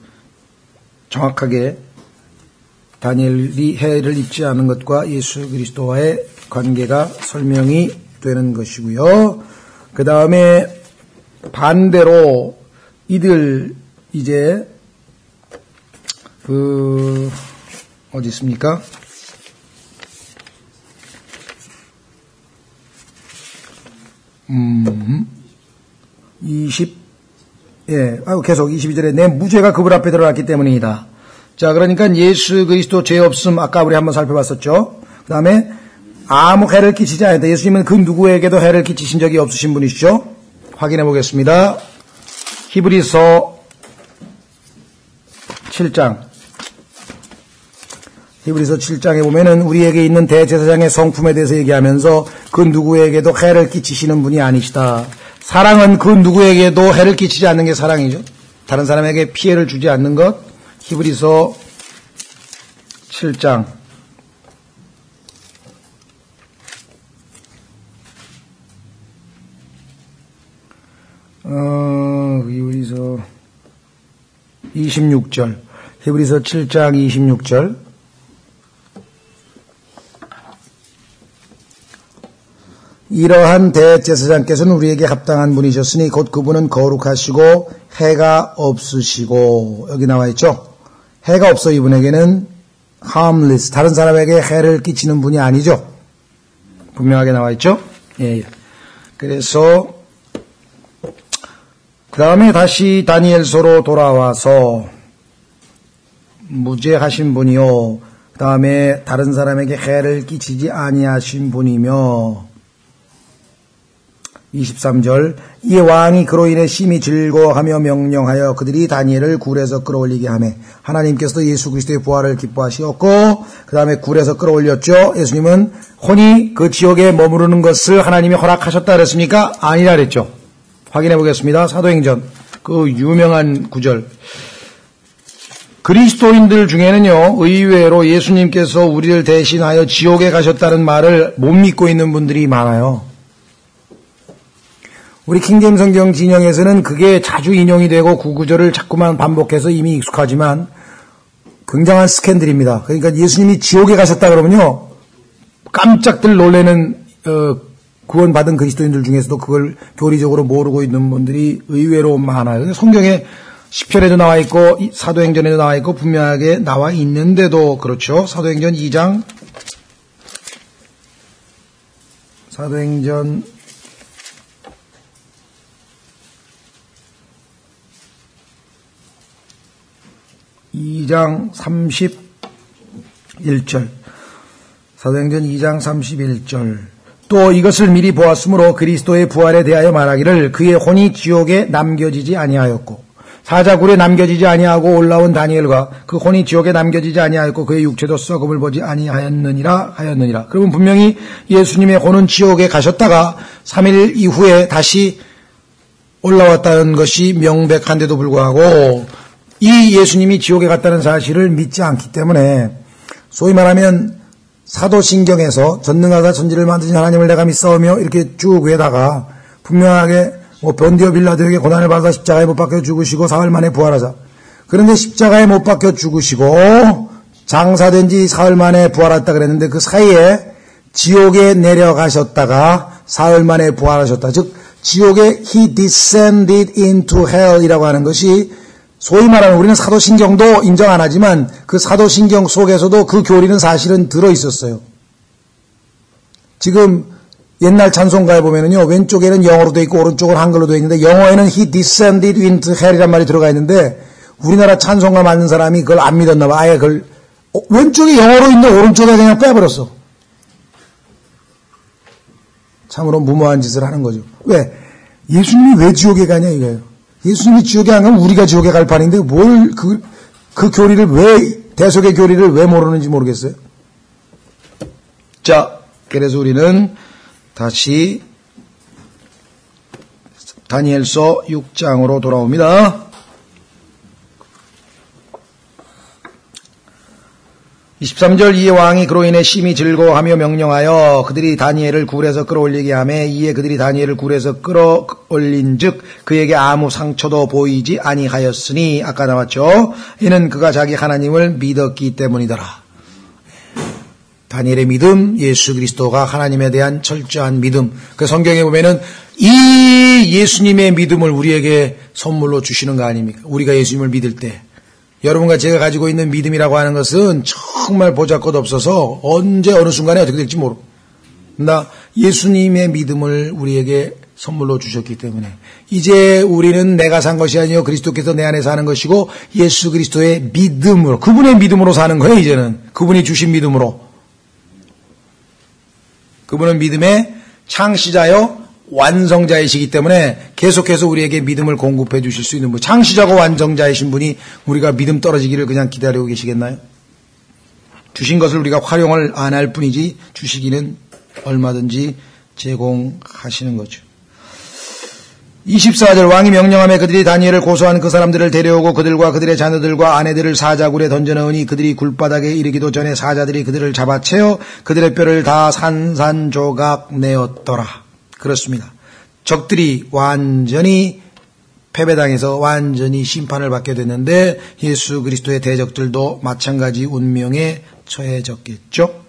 정확하게 다니엘이 해를 입지 않은 것과 예수 그리스도와의 관계가 설명이 되는 것이고요. 그 다음에 반대로 이들 이제 어디 있습니까? 계속 22절에 내 무죄가 그분 앞에 드러났기 때문이다. 자, 그러니까 예수 그리스도 죄 없음 아까 우리 한번 살펴봤었죠. 그 다음에 아무 해를 끼치지 않았다. 예수님은 그 누구에게도 해를 끼치신 적이 없으신 분이시죠. 확인해 보겠습니다. 히브리서 7장. 히브리서 7장에 보면은 우리에게 있는 대제사장의 성품에 대해서 얘기하면서 그 누구에게도 해를 끼치시는 분이 아니시다. 사랑은 그 누구에게도 해를 끼치지 않는 게 사랑이죠. 다른 사람에게 피해를 주지 않는 것. 히브리서 7장. 히브리서 26절. 히브리서 7장 26절. 이러한 대제사장께서는 우리에게 합당한 분이셨으니 곧 그분은 거룩하시고 해가 없으시고, 여기 나와 있죠. 해가 없어 이분에게는 harmless, 다른 사람에게 해를 끼치는 분이 아니죠. 분명하게 나와 있죠. 예. 그래서 그 다음에 다시 다니엘서로 돌아와서 무죄하신 분이요, 그 다음에 다른 사람에게 해를 끼치지 아니하신 분이며, 23절 이 왕이 그로 인해 심히 즐거워하며 명령하여 그들이 다니엘을 굴에서 끌어올리게 하매 하나님께서도 예수 그리스도의 부활을 기뻐하시었고, 그 다음에 굴에서 끌어올렸죠. 예수님은 혼이 그 지옥에 머무르는 것을 하나님이 허락하셨다 그랬습니까? 아니라 그랬죠. 확인해 보겠습니다. 사도행전 그 유명한 구절. 그리스도인들 중에는요, 의외로 예수님께서 우리를 대신하여 지옥에 가셨다는 말을 못 믿고 있는 분들이 많아요. 우리 킹제임 성경 진영에서는 그게 자주 인용이 되고 그 구절을 자꾸만 반복해서 이미 익숙하지만 굉장한 스캔들입니다. 그러니까 예수님이 지옥에 가셨다 그러면요, 깜짝들 놀라는 구원받은 그리스도인들 중에서도 그걸 교리적으로 모르고 있는 분들이 의외로 많아요. 성경에 시편에도 나와 있고 사도행전에도 나와 있고 분명하게 나와 있는데도 그렇죠. 사도행전 2장, 사도행전 2장 31절. 사도행전 2장 31절. 또 이것을 미리 보았으므로 그리스도의 부활에 대하여 말하기를 그의 혼이 지옥에 남겨지지 아니하였고 사자굴에 남겨지지 아니하고 올라온 다니엘과 그 혼이 지옥에 남겨지지 아니하였고 그의 육체도 썩음을 보지 아니하였느니라 하였느니라. 그러면 분명히 예수님의 혼은 지옥에 가셨다가 3일 이후에 다시 올라왔다는 것이 명백한데도 불구하고 이 예수님이 지옥에 갔다는 사실을 믿지 않기 때문에, 소위 말하면 사도신경에서 전능하사 천지를 만드신 하나님을 내가 믿사오며 이렇게 쭉 위에다가 분명하게 본디오 빌라도에게 고난을 받아 십자가에 못 박혀 죽으시고 사흘 만에 부활하자. 그런데 십자가에 못 박혀 죽으시고 장사된 지 사흘 만에 부활했다 그랬는데 그 사이에 지옥에 내려가셨다가 사흘 만에 부활하셨다. 즉 지옥에 he descended into hell 이라고 하는 것이 소위 말하는, 우리는 사도신경도 인정 안 하지만 그 사도신경 속에서도 그 교리는 사실은 들어있었어요. 지금 옛날 찬송가에 보면은요, 왼쪽에는 영어로 되어 있고 오른쪽은 한글로 되어 있는데 영어에는 he descended into hell이란 말이 들어가 있는데 우리나라 찬송가 만든 사람이 그걸 안 믿었나 봐. 아예 그걸 왼쪽이 영어로 있는데 오른쪽에 그냥 빼버렸어. 참으로 무모한 짓을 하는 거죠. 왜? 예수님이 왜 지옥에 가냐 이거예요. 예수님이 지옥에 안 가면 우리가 지옥에 갈 판인데 뭘 그 교리를 왜, 대속의 교리를 왜 모르는지 모르겠어요. 자, 그래서 우리는 다시 다니엘서 6장으로 돌아옵니다. 23절 이에 왕이 그로 인해 심히 즐거워하며 명령하여 그들이 다니엘을 굴에서 끌어올리게 하매 이에 그들이 다니엘을 굴에서 끌어올린 즉 그에게 아무 상처도 보이지 아니하였으니 아까 나왔죠. 이는 그가 자기 하나님을 믿었기 때문이더라. 다니엘의 믿음, 예수 그리스도가 하나님에 대한 철저한 믿음. 그 성경에 보면은 이 예수님의 믿음을 우리에게 선물로 주시는 거 아닙니까? 우리가 예수님을 믿을 때. 여러분과 제가 가지고 있는 믿음이라고 하는 것은 정말 보잘것없어서 언제 어느 순간에 어떻게 될지 모르고 나 예수님의 믿음을 우리에게 선물로 주셨기 때문에 이제 우리는 내가 산 것이 아니요 그리스도께서 내 안에 사는 것이고 예수 그리스도의 믿음으로 그분의 믿음으로 사는 거예요. 이제는 그분이 주신 믿음으로. 그분은 믿음의 창시자요 완성자이시기 때문에 계속해서 우리에게 믿음을 공급해 주실 수 있는 분. 창시자고 완성자이신 분이 우리가 믿음 떨어지기를 그냥 기다리고 계시겠나요? 주신 것을 우리가 활용을 안 할 뿐이지 주시기는 얼마든지 제공하시는 거죠. 24절 왕이 명령하며 그들이 다니엘을 고소한 그 사람들을 데려오고 그들과 그들의 자녀들과 아내들을 사자굴에 던져넣으니 그들이 굴바닥에 이르기도 전에 사자들이 그들을 잡아채어 그들의 뼈를 다 산산조각 내었더라. 그렇습니다. 적들이 완전히 패배당해서 완전히 심판을 받게 됐는데 예수 그리스도의 대적들도 마찬가지 운명에 처해졌겠죠.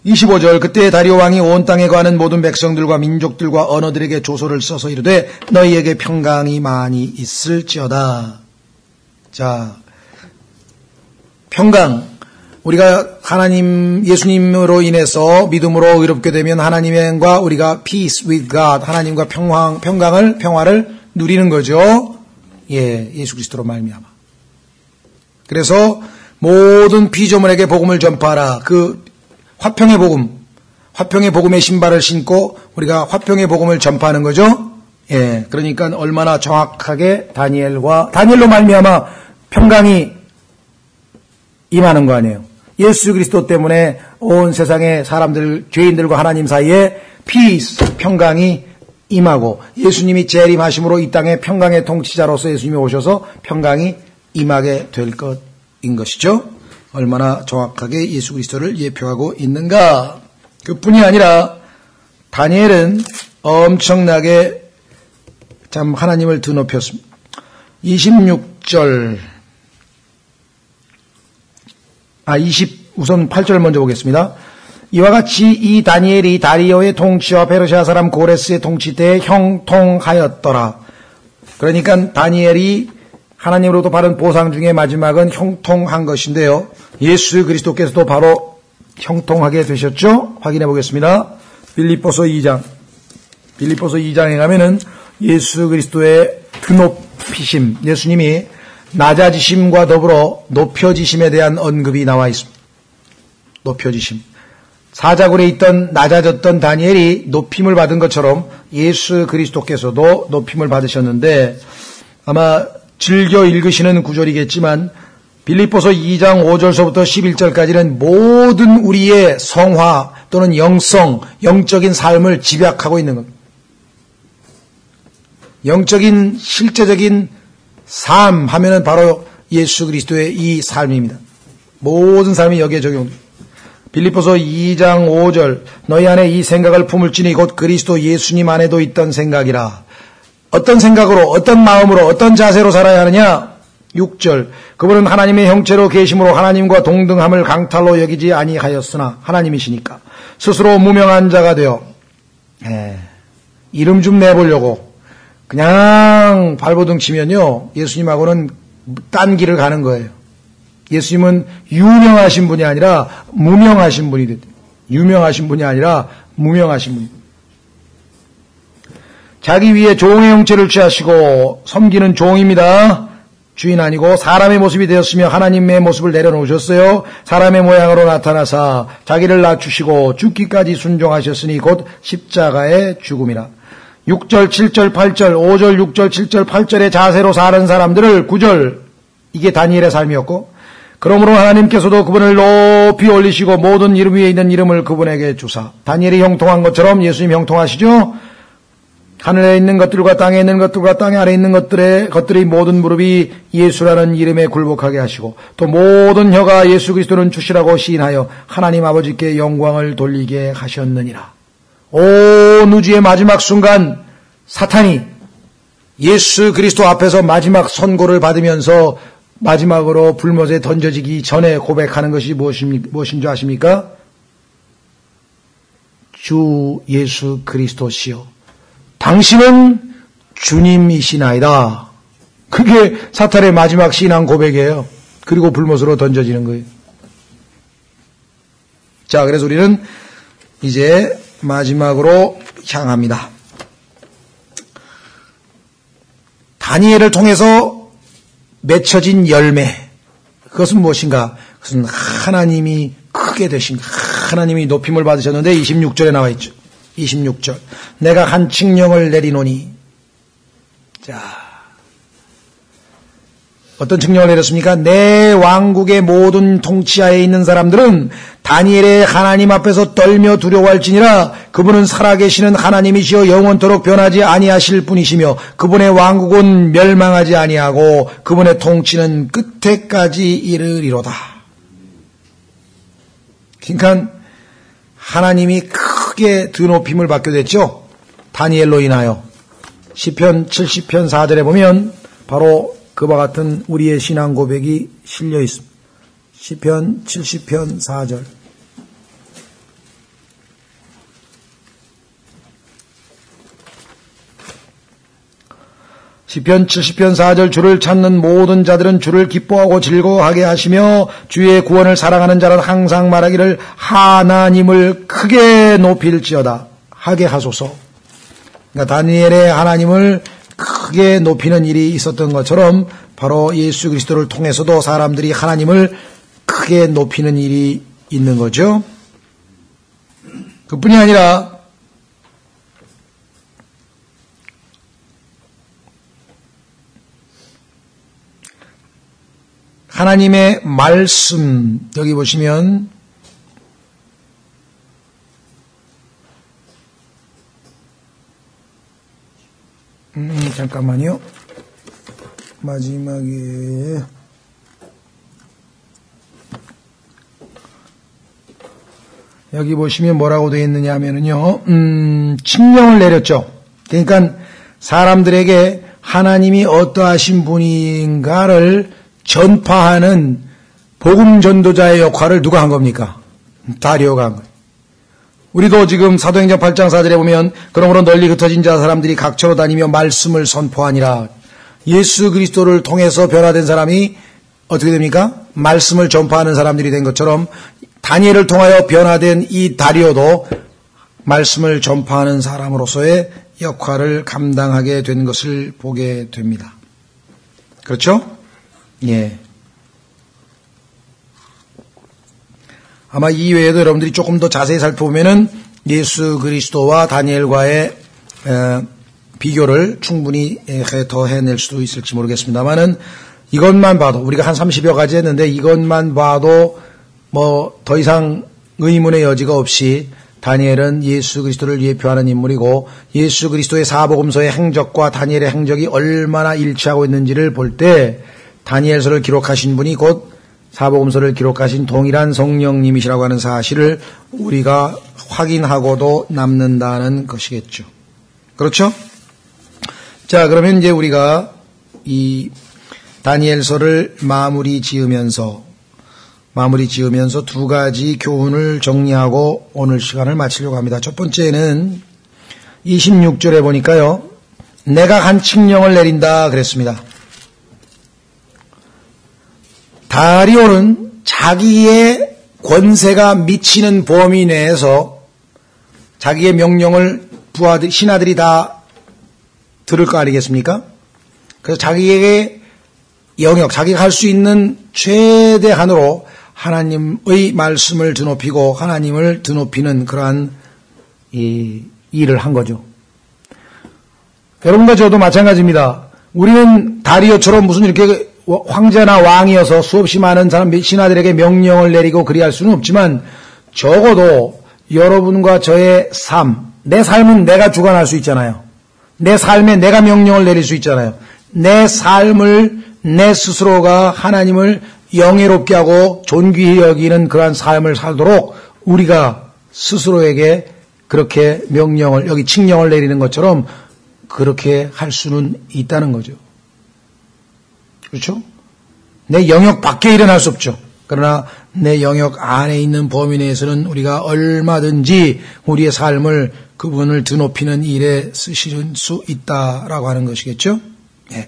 25절 그때 다리오 왕이 온 땅에 거하는 모든 백성들과 민족들과 언어들에게 조서를 써서 이르되 너희에게 평강이 많이 있을지어다. 자, 평강. 우리가 하나님 예수님으로 인해서 믿음으로 의롭게 되면 하나님과 우리가 peace with God 하나님과 평화를 누리는 거죠. 예, 예수 그리스도로 말미암아. 그래서 모든 피조물에게 복음을 전파하라. 그 화평의 복음의 신발을 신고 우리가 화평의 복음을 전파하는 거죠. 예, 그러니까 얼마나 정확하게 다니엘로 말미암아 평강이 임하는 거 아니에요. 예수 그리스도 때문에 온 세상의 사람들, 죄인들과 하나님 사이에 peace, 평강이 임하고 예수님이 재림하심으로 이 땅에 평강의 통치자로서 예수님이 오셔서 평강이 임하게 될 것인 것이죠. 얼마나 정확하게 예수 그리스도를 예표하고 있는가. 그뿐이 아니라 다니엘은 엄청나게 참 하나님을 드높였습니다. 26절 우선 8절 먼저 보겠습니다. 이와 같이 이 다니엘이 다리오의 통치와 페르시아 사람 고레스의 통치 때에 형통하였더라. 그러니까 다니엘이 하나님으로부터 받은 보상 중에 마지막은 형통한 것인데요. 예수 그리스도께서도 바로 형통하게 되셨죠? 확인해 보겠습니다. 빌립보서 2장에 가면은 예수 그리스도의 드높이심, 예수님이 낮아지심과 더불어 높여지심에 대한 언급이 나와 있습니다. 높여지심. 사자굴에 있던 낮아졌던 다니엘이 높임을 받은 것처럼 예수 그리스도께서도 높임을 받으셨는데 아마 즐겨 읽으시는 구절이겠지만 빌립보서 2장 5절서부터 11절까지는 모든 우리의 성화 또는 영성, 영적인 삶을 집약하고 있는 겁니다. 영적인 실제적인 삶 하면은 바로 예수 그리스도의 이 삶입니다. 모든 삶이 여기에 적용됩니다. 빌립보서 2장 5절 너희 안에 이 생각을 품을지니 곧 그리스도 예수님 안에도 있던 생각이라. 어떤 생각으로 어떤 마음으로 어떤 자세로 살아야 하느냐. 6절 그분은 하나님의 형체로 계심으로 하나님과 동등함을 강탈로 여기지 아니하였으나 하나님이시니까 스스로 무명한 자가 되어 이름 좀 내보려고 그냥 발버둥 치면요 예수님하고는 딴 길을 가는 거예요. 예수님은 유명하신 분이 아니라 무명하신 분이 됐대요. 유명하신 분이 아니라 무명하신 분이. 자기 위에 종의 형체를 취하시고 섬기는 종입니다. 주인 아니고 사람의 모습이 되었으며 하나님의 모습을 내려놓으셨어요. 사람의 모양으로 나타나사 자기를 낮추시고 죽기까지 순종하셨으니 곧 십자가의 죽음이라. 6절, 7절, 8절, 5절, 6절, 7절, 8절의 자세로 사는 사람들을 9절 이게 다니엘의 삶이었고 그러므로 하나님께서도 그분을 높이 올리시고 모든 이름 위에 있는 이름을 그분에게 주사 다니엘이 형통한 것처럼 예수님 형통하시죠? 하늘에 있는 것들과 땅에 있는 것들과 땅 아래에 있는 것들의 모든 무릎이 예수라는 이름에 굴복하게 하시고 또 모든 혀가 예수 그리스도는 주시라고 시인하여 하나님 아버지께 영광을 돌리게 하셨느니라. 온 우주의 마지막 순간 사탄이 예수 그리스도 앞에서 마지막 선고를 받으면서 마지막으로 불못에 던져지기 전에 고백하는 것이 무엇인 줄 아십니까? 주 예수 그리스도시요 당신은 주님이시나이다. 그게 사탄의 마지막 신앙 고백이에요. 그리고 불못으로 던져지는 거예요. 자, 그래서 우리는 이제 마지막으로 향합니다. 다니엘을 통해서 맺혀진 열매, 그것은 무엇인가? 그것은 하나님이 크게 되신, 하나님이 높임을 받으셨는데 26절에 나와 있죠. 26절. 내가 한 칙령을 내리노니. 자, 어떤 칙령을 내렸습니까? 내 왕국의 모든 통치하에 있는 사람들은 다니엘의 하나님 앞에서 떨며 두려워할지니라. 그분은 살아계시는 하나님이시여 영원토록 변하지 아니하실 분이시며 그분의 왕국은 멸망하지 아니하고 그분의 통치는 끝에까지 이르리로다. 그러니까 하나님이 크게 드높임을 받게 됐죠. 다니엘로 인하여. 시편 70편 4절에 보면 바로 그와 같은 우리의 신앙 고백이 실려 있습니다. 시편 70편 4절. 시편 70편 4절. 주를 찾는 모든 자들은 주를 기뻐하고 즐거워하게 하시며 주의 구원을 사랑하는 자는 항상 말하기를 하나님을 크게 높일지어다 하게 하소서. 그러니까 다니엘의 하나님을 크게 높이는 일이 있었던 것처럼 바로 예수 그리스도를 통해서도 사람들이 하나님을 크게 높이는 일이 있는 거죠. 그뿐이 아니라 하나님의 말씀, 여기 보시면 잠깐만요. 마지막에 여기 보시면 뭐라고 되어 있느냐 하면은요, 칙령을 내렸죠. 그러니까 사람들에게 하나님이 어떠하신 분인가를 전파하는 복음 전도자의 역할을 누가 한 겁니까? 다리오가 한 거예요. 우리도 지금 사도행전 8장 4절에 보면 그러므로 널리 흩어진 자 사람들이 각처로 다니며 말씀을 선포하니라. 예수 그리스도를 통해서 변화된 사람이 어떻게 됩니까? 말씀을 전파하는 사람들이 된 것처럼 다니엘을 통하여 변화된 이 다리오도 말씀을 전파하는 사람으로서의 역할을 감당하게 된 것을 보게 됩니다. 그렇죠? 예. 아마 이 외에도 여러분들이 조금 더 자세히 살펴보면은 예수 그리스도와 다니엘과의 비교를 충분히 더 해낼 수도 있을지 모르겠습니다만은 이것만 봐도 우리가 한 30여 가지 했는데 이것만 봐도 뭐 더 이상 의문의 여지가 없이 다니엘은 예수 그리스도를 예표하는 인물이고 예수 그리스도의 사복음서의 행적과 다니엘의 행적이 얼마나 일치하고 있는지를 볼 때 다니엘서를 기록하신 분이 곧 사복음서를 기록하신 동일한 성령님이시라고 하는 사실을 우리가 확인하고도 남는다는 것이겠죠. 그렇죠? 자, 그러면 이제 우리가 이 다니엘서를 마무리 지으면서 두 가지 교훈을 정리하고 오늘 시간을 마치려고 합니다. 첫 번째는 26절에 보니까요. 내가 한 칙령을 내린다 그랬습니다. 다리오는 자기의 권세가 미치는 범위 내에서 자기의 명령을 신하들이 다 들을 거 아니겠습니까? 그래서 자기에게 영역, 자기가 할 수 있는 최대한으로 하나님의 말씀을 드높이고 하나님을 드높이는 그러한 일을 한 거죠. 여러분과 저도 마찬가지입니다. 우리는 다리오처럼 무슨 이렇게 황제나 왕이어서 수없이 많은 사람 신하들에게 명령을 내리고 그리할 수는 없지만 적어도 여러분과 저의 삶, 내 삶은 내가 주관할 수 있잖아요. 내 삶에 내가 명령을 내릴 수 있잖아요. 내 삶을 내 스스로가 하나님을 영예롭게 하고 존귀히 여기는 그러한 삶을 살도록 우리가 스스로에게 그렇게 명령을, 여기 칙령을 내리는 것처럼 그렇게 할 수는 있다는 거죠. 그렇죠? 내 영역 밖에 일어날 수 없죠. 그러나 내 영역 안에 있는 범위 내에서는 우리가 얼마든지 우리의 삶을 그분을 드높이는 일에 쓰실 수 있다라고 하는 것이겠죠.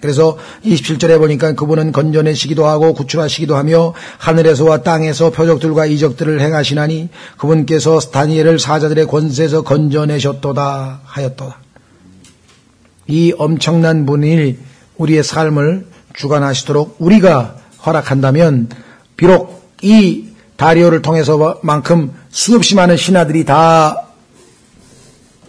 그래서 27절에 보니까 그분은 건져내시기도 하고 구출하시기도 하며 하늘에서와 땅에서 표적들과 이적들을 행하시나니 그분께서 다니엘을 사자들의 권세에서 건져내셨도다 하였도다. 이 엄청난 분이 우리의 삶을 주관하시도록 우리가 허락한다면 비록 이 다리오를 통해서만큼 수없이 많은 신하들이 다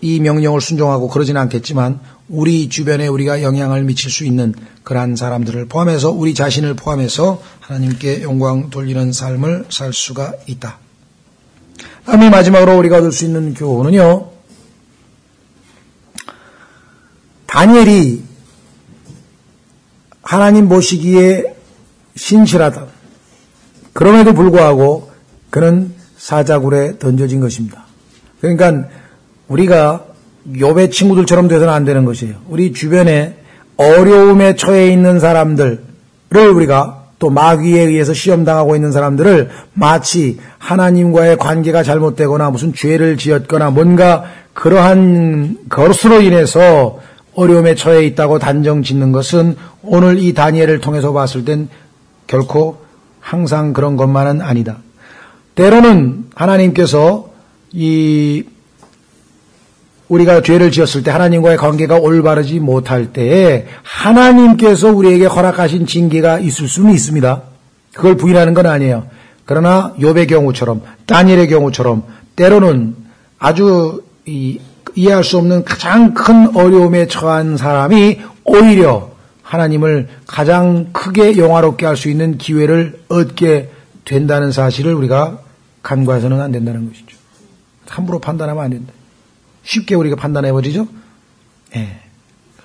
이 명령을 순종하고 그러지는 않겠지만 우리 주변에 우리가 영향을 미칠 수 있는 그러한 사람들을 포함해서 우리 자신을 포함해서 하나님께 영광 돌리는 삶을 살 수가 있다. 다음에 마지막으로 우리가 얻을 수 있는 교훈은요. 다니엘이 하나님 보시기에 신실하다. 그럼에도 불구하고 그는 사자굴에 던져진 것입니다. 그러니까 우리가 욥의 친구들처럼 돼서는 안 되는 것이에요. 우리 주변에 어려움에 처해 있는 사람들을 우리가 또 마귀에 의해서 시험당하고 있는 사람들을 마치 하나님과의 관계가 잘못되거나 무슨 죄를 지었거나 뭔가 그러한 것으로 인해서 어려움에 처해 있다고 단정 짓는 것은 오늘 이 다니엘을 통해서 봤을 땐 결코 항상 그런 것만은 아니다. 때로는 하나님께서 우리가 죄를 지었을 때 하나님과의 관계가 올바르지 못할 때에 하나님께서 우리에게 허락하신 징계가 있을 수는 있습니다. 그걸 부인하는 건 아니에요. 그러나 욥의 경우처럼 다니엘의 경우처럼 때로는 아주 이해할 수 없는 가장 큰 어려움에 처한 사람이 오히려 하나님을 가장 크게 영화롭게 할 수 있는 기회를 얻게 된다는 사실을 우리가 간과해서는 안 된다는 것이죠. 함부로 판단하면 안 된다. 쉽게 우리가 판단해버리죠.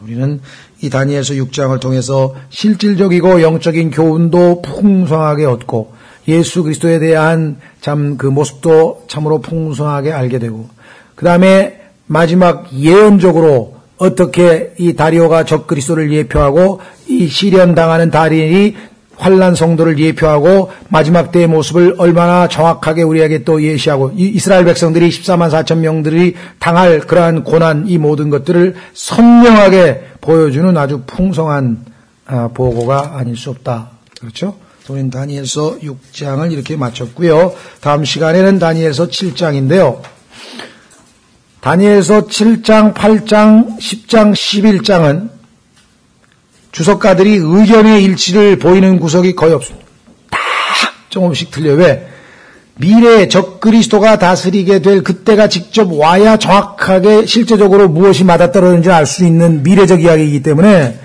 우리는 이 다니엘서 6장을 통해서 실질적이고 영적인 교훈도 풍성하게 얻고 예수 그리스도에 대한 참 그 모습도 참으로 풍성하게 알게 되고 그 다음에 마지막 예언적으로 어떻게 이 다리오가 적 그리스도를 예표하고 이 시련당하는 다니엘이 환난 성도를 예표하고 마지막 때의 모습을 얼마나 정확하게 우리에게 또 예시하고 이스라엘 백성들이 14만 4천 명들이 당할 그러한 고난 이 모든 것들을 선명하게 보여주는 아주 풍성한 보고가 아닐 수 없다. 그렇죠? 우리는 다니엘서 6장을 이렇게 마쳤고요. 다음 시간에는 다니엘서 7장인데요. 다니엘서 7장, 8장, 10장, 11장은 주석가들이 의견의 일치를 보이는 구석이 거의 없습니다. 다 조금씩 틀려요. 왜? 미래에 적 그리스도가 다스리게 될 그때가 직접 와야 정확하게 실제적으로 무엇이 맞아떨어지는지 알 수 있는 미래적 이야기이기 때문에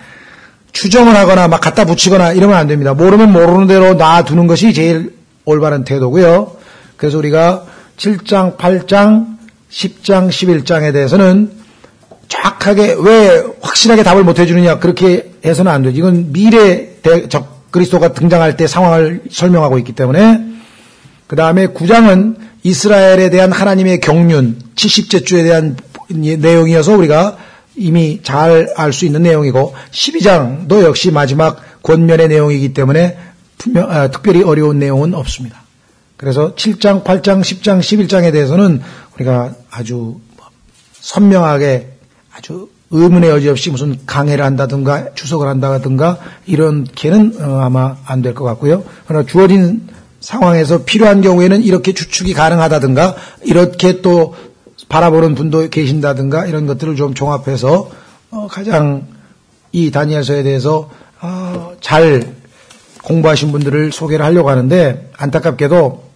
추정을 하거나 막 갖다 붙이거나 이러면 안 됩니다. 모르면 모르는 대로 놔두는 것이 제일 올바른 태도고요. 그래서 우리가 7장, 8장, 10장, 11장에 대해서는 정확하게 왜 확실하게 답을 못 해주느냐 그렇게 해서는 안 되죠. 이건 미래 적 그리스도가 등장할 때 상황을 설명하고 있기 때문에 그 다음에 9장은 이스라엘에 대한 하나님의 경륜 70째 주에 대한 내용이어서 우리가 이미 잘 알 수 있는 내용이고 12장도 역시 마지막 권면의 내용이기 때문에 특별히 어려운 내용은 없습니다. 그래서 7장, 8장, 10장, 11장에 대해서는 우리가 아주 선명하게 아주 의문의 여지 없이 무슨 강해를 한다든가 추석을 한다든가 이렇게는 아마 안 될 것 같고요. 그러나 주어진 상황에서 필요한 경우에는 이렇게 추측이 가능하다든가 이렇게 또 바라보는 분도 계신다든가 이런 것들을 좀 종합해서 가장 이 다니엘서에 대해서 잘 공부하신 분들을 소개를 하려고 하는데 안타깝게도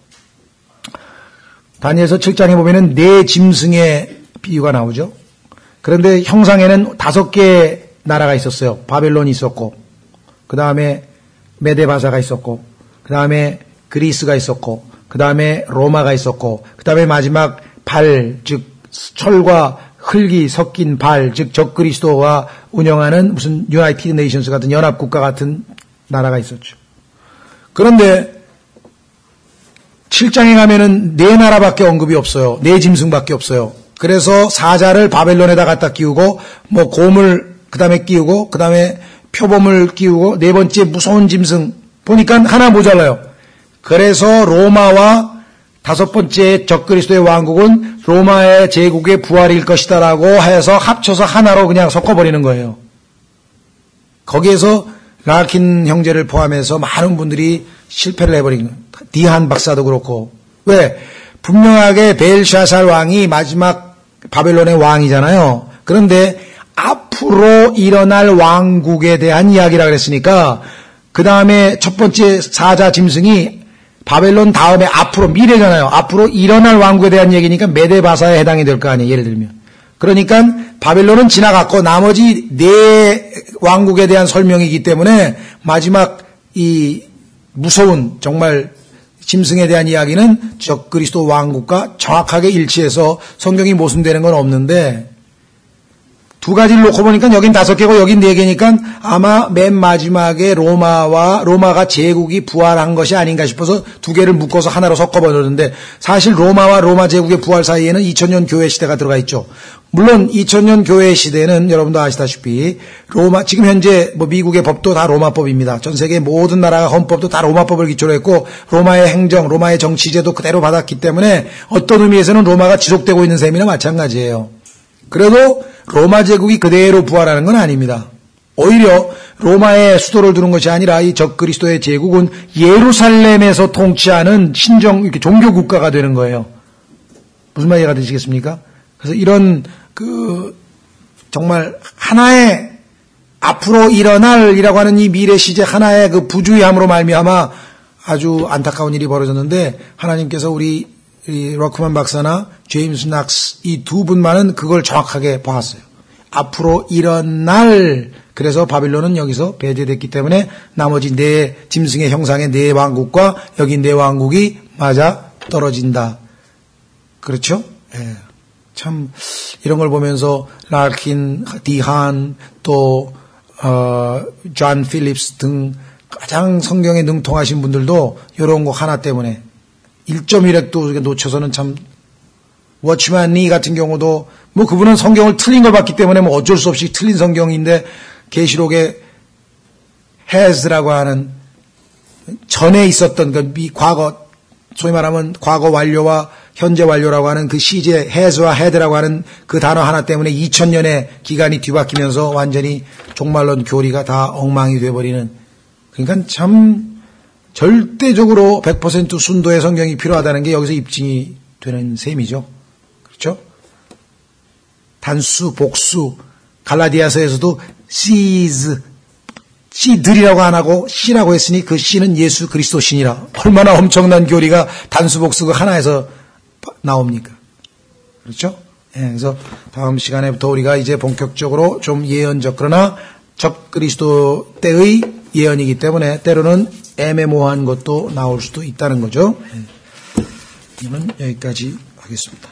다니엘서 7장에 보면은 4짐승의 비유가 나오죠. 그런데 형상에는 5개의 나라가 있었어요. 바벨론이 있었고, 그 다음에 메데바사가 있었고, 그 다음에 그리스가 있었고, 그 다음에 로마가 있었고, 그 다음에 마지막 발, 즉 철과 흙이 섞인 발, 즉 적그리스도가 운영하는 무슨 유나이티드 네이션스 같은 연합국가 같은 나라가 있었죠. 그런데 7장에 가면은 4나라밖에 언급이 없어요. 4짐승밖에 없어요. 그래서 사자를 바벨론에다 갖다 끼우고 뭐 곰을 그다음에 끼우고 그다음에 표범을 끼우고 4번째 무서운 짐승 보니까 하나 모자라요. 그래서 로마와 5번째 적그리스도의 왕국은 로마의 제국의 부활일 것이다라고 해서 합쳐서 하나로 그냥 섞어버리는 거예요. 거기에서 라킨 형제를 포함해서 많은 분들이 실패를 해버린 거예요. 디한 박사도 그렇고. 왜? 분명하게 벨샤살 왕이 마지막 바벨론의 왕이잖아요. 그런데 앞으로 일어날 왕국에 대한 이야기라 그랬으니까 그 다음에 첫 번째 사자 짐승이 바벨론 다음에 앞으로 미래잖아요. 앞으로 일어날 왕국에 대한 얘기니까 메데바사에 해당이 될 거 아니에요. 예를 들면. 그러니까 바벨론은 지나갔고 나머지 4 왕국에 대한 설명이기 때문에 마지막 이 무서운 정말 짐승에 대한 이야기는 적그리스도 왕국과 정확하게 일치해서 성경이 모순되는 건 없는데 두 가지를 놓고 보니까 여긴 5개고 여긴 4개니까 아마 맨 마지막에 로마가 제국이 부활한 것이 아닌가 싶어서 2개를 묶어서 하나로 섞어버렸는데 사실 로마와 로마 제국의 부활 사이에는 2000년 교회 시대가 들어가 있죠. 물론 2000년 교회 시대는 여러분도 아시다시피 지금 현재 뭐 미국의 법도 다 로마법입니다. 전 세계 모든 나라가 헌법도 다 로마법을 기초로 했고 로마의 행정, 로마의 정치제도 그대로 받았기 때문에 어떤 의미에서는 로마가 지속되고 있는 셈이나 마찬가지예요. 그래도 로마 제국이 그대로 부활하는 건 아닙니다. 오히려 로마의 수도를 두는 것이 아니라 이 적그리스도의 제국은 예루살렘에서 통치하는 이렇게 종교 국가가 되는 거예요. 무슨 말이가 되시겠습니까? 그래서 이런 정말 하나의 앞으로 일어날이라고 하는 이 미래 시제 하나의 그 부주의함으로 말미암아 아주 안타까운 일이 벌어졌는데 하나님께서 우리 러크만 박사나 제임스 낙스 이 2분만은 그걸 정확하게 봤어요. 앞으로 일어날 그래서 바빌론은 여기서 배제됐기 때문에 나머지 4 짐승의 형상의 4 왕국과 여기 4 왕국이 맞아 떨어진다. 그렇죠? 예. 참 이런 걸 보면서 라킨, 디한 또 존 필립스 등 가장 성경에 능통하신 분들도 이런 거 하나 때문에 1.1핵도 놓쳐서는 참 워치맨 리 같은 경우도 뭐 그분은 성경을 틀린 걸 봤기 때문에 뭐 어쩔 수 없이 틀린 성경인데 계시록에 has라고 하는 전에 있었던 과거 소위 말하면 과거 완료와 현재 완료라고 하는 그 시제 has와 had라고 하는 그 단어 하나 때문에 2000년의 기간이 뒤바뀌면서 완전히 종말론 교리가 다 엉망이 돼버리는 그러니까 참 절대적으로 100% 순도의 성경이 필요하다는 게 여기서 입증이 되는 셈이죠. 그렇죠? 단수, 복수, 갈라디아서에서도 씨들이라고 안 하고 씨라고 했으니 그 씨는 예수 그리스도 신이라. 얼마나 엄청난 교리가 단수, 복수 그 하나에서 나옵니까? 그렇죠? 예, 그래서 다음 시간에부터 우리가 이제 본격적으로 좀 예언적 그러나 적그리스도 때의 예언이기 때문에 때로는 애매모호한 것도 나올 수도 있다는 거죠. 오늘은 여기까지 하겠습니다.